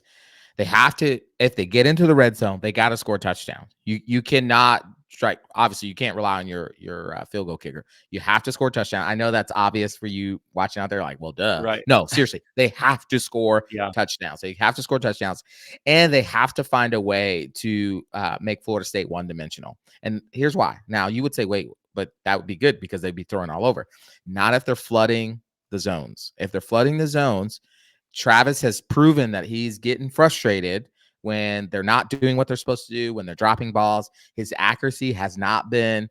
they have to, if they get into the red zone, they got to score touchdowns. You cannot strike. Obviously, you can't rely on your field goal kicker. You have to score touchdown. I know that's obvious for you watching out there. Like, well, duh. Right. No, seriously, they have to score touchdowns. They have to score touchdowns, and they have to find a way to make Florida State one-dimensional. And here's why. Now, you would say, wait, but that would be good because they'd be throwing all over. Not if they're flooding the zones. If they're flooding the zones, Travis has proven that he's getting frustrated when they're not doing what they're supposed to do, when they're dropping balls. His accuracy has not been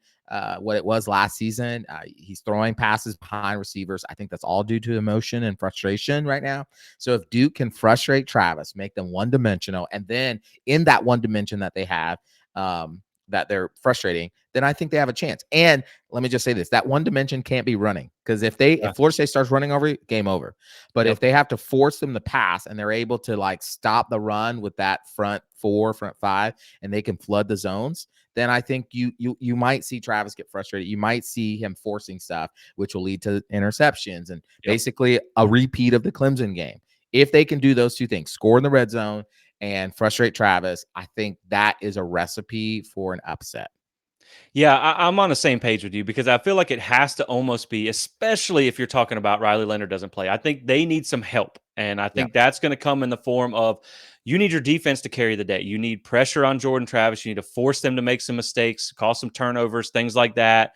what it was last season. He's throwing passes behind receivers. I think that's all due to emotion and frustration right now. So if Duke can frustrate Travis, make them one-dimensional, and then in that one dimension that they have, that they're frustrating, then I think they have a chance. And let me just say this, that one dimension can't be running, because if Florida State starts running over you, game over. But if they have to force them to pass and they're able to like stop the run with that front 4, front 5, and they can flood the zones, then I think you might see Travis get frustrated. You might see him forcing stuff, which will lead to interceptions and basically a repeat of the Clemson game. If they can do those 2 things, score in the red zone and frustrate Travis, I think that is a recipe for an upset. Yeah, I'm on the same page with you, because I feel like it has to almost be, especially if you're talking about Riley Leonard doesn't play. I think they need some help. And I think that's going to come in the form of, you need your defense to carry the day. You need pressure on Jordan Travis. You need to force them to make some mistakes, cause some turnovers, things like that.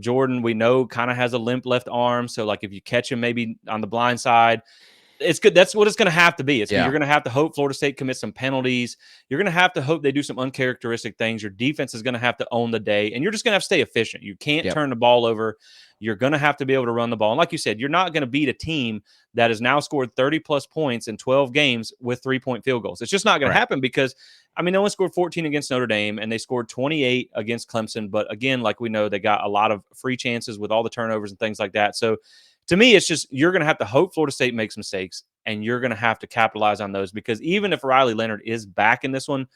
Jordan, we know, kind of has a limp left arm. So like if you catch him maybe on the blind side, it's good. That's what it's going to have to be. You're Yeah. going to have to hope Florida State commits some penalties. You're going to have to hope they do some uncharacteristic things. Your defense is going to have to own the day, and you're just going to have to stay efficient. You can't Yep. turn the ball over. You're going to have to be able to run the ball. And like you said, you're not going to beat a team that has now scored 30-plus points in 12 games with 3-point field goals. It's just not going to happen because, I mean, they only scored 14 against Notre Dame, and they scored 28 against Clemson. But again, like we know, they got a lot of free chances with all the turnovers and things like that. So to me, it's just you're going to have to hope Florida State makes mistakes, and you're going to have to capitalize on those because even if Riley Leonard is back in this one,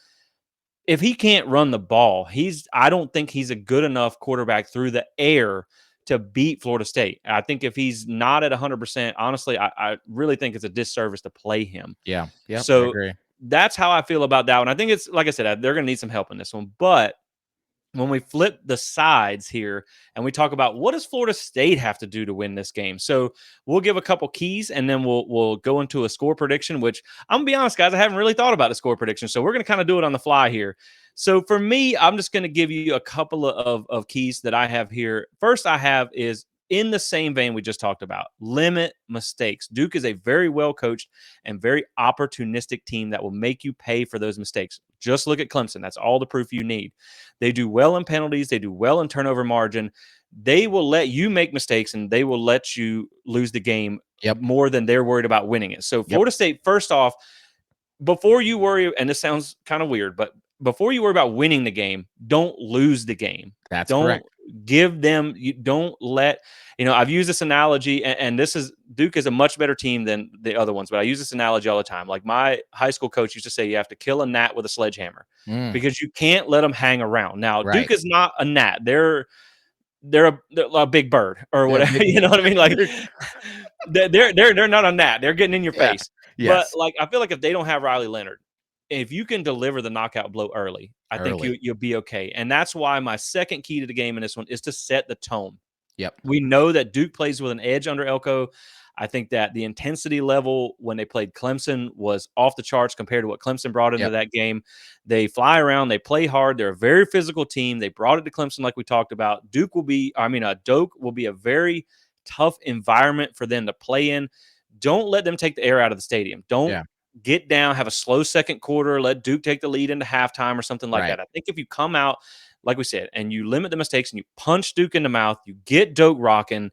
if he can't run the ball, I don't think he's a good enough quarterback through the air to beat Florida State. I think if he's not at 100%, honestly, I really think it's a disservice to play him. Yeah. I So agree. that's how I feel about that one. I think it's, like I said, they're going to need some help in this one. But when we flip the sides here and we talk about what does Florida State have to do to win this game. So we'll give a couple keys and then we'll go into a score prediction, which I'm gonna be honest, guys, I haven't really thought about a score prediction. So we're going to kind of do it on the fly here. So for me, I'm just going to give you a couple of keys that I have here. First I have is in the same vein we just talked about, limit mistakes. Duke is a very well coached and very opportunistic team that will make you pay for those mistakes. Just look at Clemson. That's all the proof you need. They do well in penalties. They do well in turnover margin. They will let you make mistakes and they will let you lose the game more than they're worried about winning it. So Florida State, first off, before you worry, and this sounds kind of weird, but before you worry about winning the game, don't lose the game. That's don't correct. give them, you don't let, I've used this analogy, and this is Duke is a much better team than the other ones, but I use this analogy all the time. Like my high school coach used to say, you have to kill a gnat with a sledgehammer because you can't let them hang around. Now, Duke is not a gnat. They're a big bird or whatever. You know what I mean? Like they're not a gnat. They're getting in your face. Yes. But like I feel like if they don't have Riley Leonard, if you can deliver the knockout blow early, I think you'll be okay. And that's why my second key to the game in this one is to set the tone. Yep. We know that Duke plays with an edge under Elko. I think that the intensity level when they played Clemson was off the charts compared to what Clemson brought into that game. They fly around. They play hard. They're a very physical team. They brought it to Clemson like we talked about. Doak will be a very tough environment for them to play in. Don't let them take the air out of the stadium. Don't get down, have a slow second quarter, let Duke take the lead into halftime or something like that. I think if you come out, like we said, and you limit the mistakes and you punch Duke in the mouth, you get Doak rocking,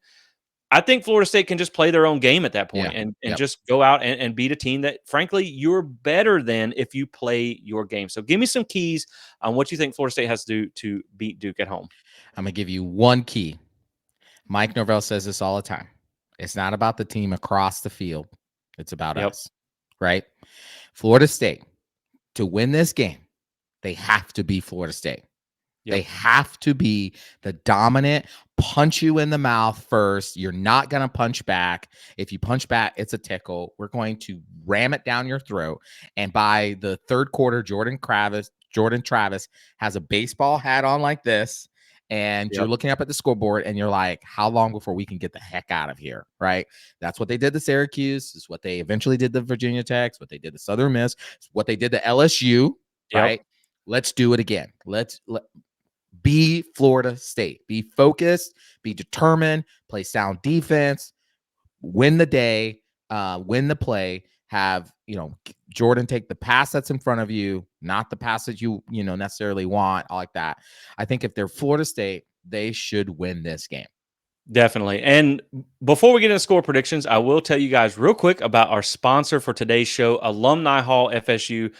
I think Florida State can just play their own game at that point and just go out and beat a team that, frankly, you're better than if you play your game. So give me some keys on what you think Florida State has to do to beat Duke at home. I'm going to give you one key. Mike Norvell says this all the time. It's not about the team across the field. It's about us, right? Florida State, to win this game, they have to be Florida State. They have to be the dominant, punch you in the mouth first. You're not going to punch back. If you punch back, it's a tickle. We're going to ram it down your throat. And by the third quarter, Jordan Travis has a baseball hat on like this. And you're looking up at the scoreboard and you're like, how long before we can get the heck out of here? Right. That's what they did to Syracuse. It's what they eventually did to Virginia Tech. It's what they did to Southern Miss. It's what they did to LSU. Right. Let's do it again. Let's be Florida State. Be focused, be determined, play sound defense, win the day, win the play, have, Jordan take the pass that's in front of you, not the pass that you necessarily want, all like that. I think if they're Florida State, they should win this game. Definitely. And before we get into score predictions, I will tell you guys real quick about our sponsor for today's show, Alumni Hall FSU.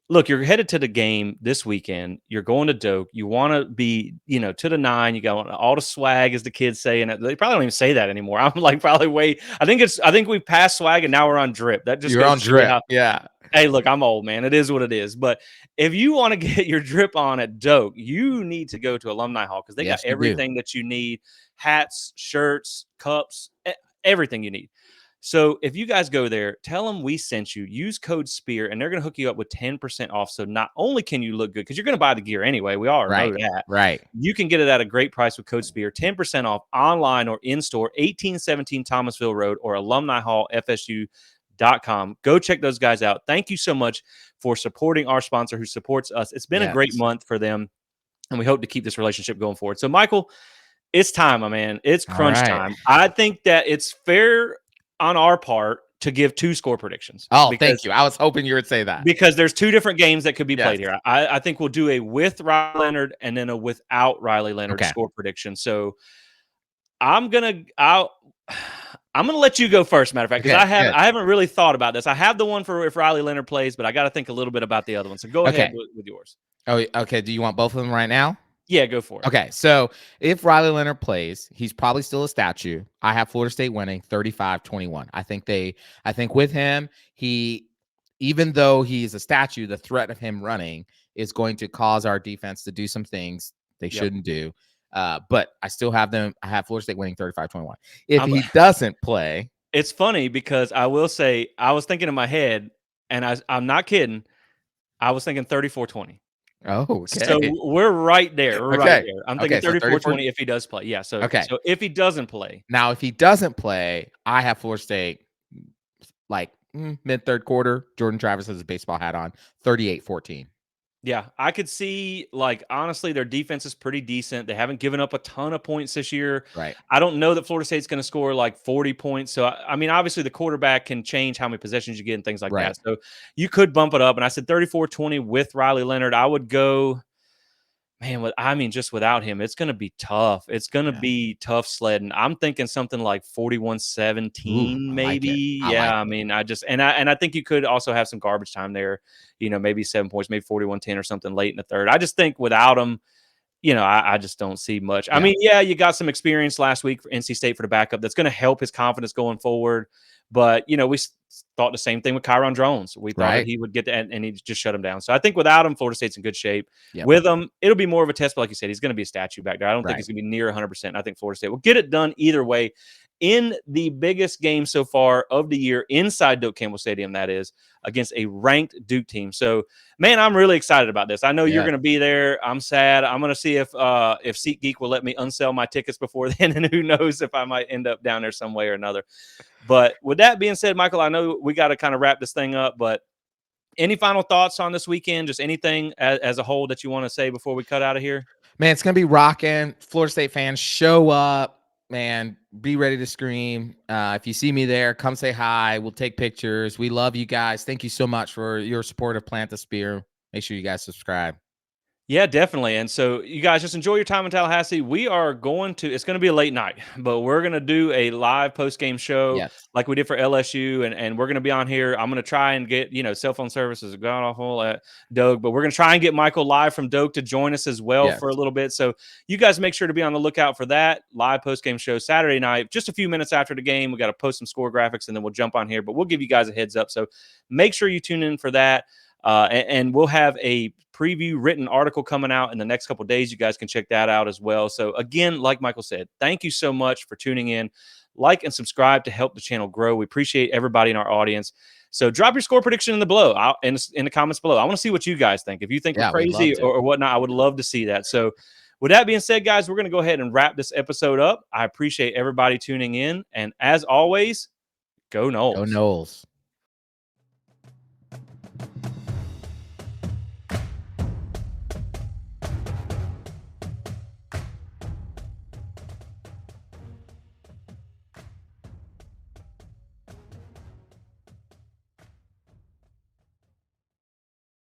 Look, you're headed to the game this weekend. You're going to Doak. You want to be, to the nine. You got all the swag, as the kids say, and they probably don't even say that anymore. I'm like probably I think we passed swag and now we're on drip. That just you're on drip. Hey, look, I'm old, man. It is what it is. But if you want to get your drip on at Doak, you need to go to Alumni Hall because they got everything that you need: hats, shirts, cups, everything you need. So if you guys go there, tell them we sent you. Use code SPEAR, and they're going to hook you up with 10% off. So not only can you look good, because you're going to buy the gear anyway. We all know that. Right. You can get it at a great price with code SPEAR. 10% off online or in-store, 1817 Thomasville Road or alumnihallfsu.com. Go check those guys out. Thank you so much for supporting our sponsor who supports us. It's been a great month for them, and we hope to keep this relationship going forward. So, Michael, it's time, my man. It's crunch time. I think that it's fair on our part to give 2 score predictions. Oh, thank you. I was hoping you would say that. Because there's 2 different games that could be Yes. played here. I think we'll do a with Riley Leonard and then a without Riley Leonard Okay. score prediction. So I'm gonna let you go first, matter of fact, because Okay, good. I haven't really thought about this. I have the one for if Riley Leonard plays, but I got to think a little bit about the other one. So go ahead Okay. with yours. Oh, okay. Do you want both of them right now? Yeah, go for it. Okay, so if Riley Leonard plays, he's probably still a statue. I have Florida State winning 35-21. I think with him, even though he's a statue, the threat of him running is going to cause our defense to do some things they shouldn't do. But I still have I have Florida State winning 35-21. If he doesn't play. It's funny because I will say, I was thinking in my head, and I'm not kidding, I was thinking 34-20. Oh, okay. So we're right there. We're right there. I'm thinking 34-20 if he does play. Yeah. So if he doesn't play. Now, if he doesn't play, I have Florida State like mid third quarter. Jordan Travis has a baseball hat on. 38-14. Yeah, I could see, like, honestly, their defense is pretty decent. They haven't given up a ton of points this year. Right. I don't know that Florida State's going to score like 40 points. So, I mean, obviously the quarterback can change how many possessions you get and things like that. So you could bump it up. And I said 34-20 with Riley Leonard. I would go, man, just without him, it's going to be tough. It's going to be tough sledding. I'm thinking something like 41-17, maybe. I think you could also have some garbage time there. Maybe 7 points, maybe 41-10 or something late in the third. I just think without him, I just don't see much. I mean, you got some experience last week for NC State for the backup. That's going to help his confidence going forward. But, we thought the same thing with Kyron Drones. We thought that he would get that, and he just shut him down. So I think without him, Florida State's in good shape. With him, it'll be more of a test. But like you said, he's going to be a statue back there. I don't think he's going to be near 100%. I think Florida State will get it done either way in the biggest game so far of the year inside Doak Campbell Stadium, that is, against a ranked Duke team. So, man, I'm really excited about this. I know you're going to be there. I'm sad. I'm going to see if SeatGeek will let me unsell my tickets before then, and who knows if I might end up down there some way or another. But with that being said, Michael, I know we got to kind of wrap this thing up, but any final thoughts on this weekend? Just anything as a whole that you want to say before we cut out of here? Man, it's going to be rocking. Florida State fans, show up. Man, be ready to scream. If you see me there, come say hi. We'll take pictures. We love you guys. Thank you so much for your support of Plant the Spear. Make sure you guys subscribe. Yeah, definitely. And so you guys just enjoy your time in Tallahassee. We are it's going to be a late night, but we're going to do a live post-game show like we did for LSU. And we're going to be on here. I'm going to try and get, cell phone services gone awful at Doak, but we're going to try and get Michael live from Doak to join us as well for a little bit. So you guys make sure to be on the lookout for that live post-game show Saturday night, just a few minutes after the game. We got to post some score graphics and then we'll jump on here, but we'll give you guys a heads up. So make sure you tune in for that. And we'll have a preview written article coming out in the next couple of days. You guys can check that out as well. So again, like Michael said, thank you so much for tuning in. Like and subscribe to help the channel grow. We appreciate everybody in our audience. So drop your score prediction in the comments below. I want to see what you guys think. If you think we're crazy or whatnot, I would love to see that. So with that being said, guys, we're going to go ahead and wrap this episode up. I appreciate everybody tuning in. And as always, go Noles. Go Noles.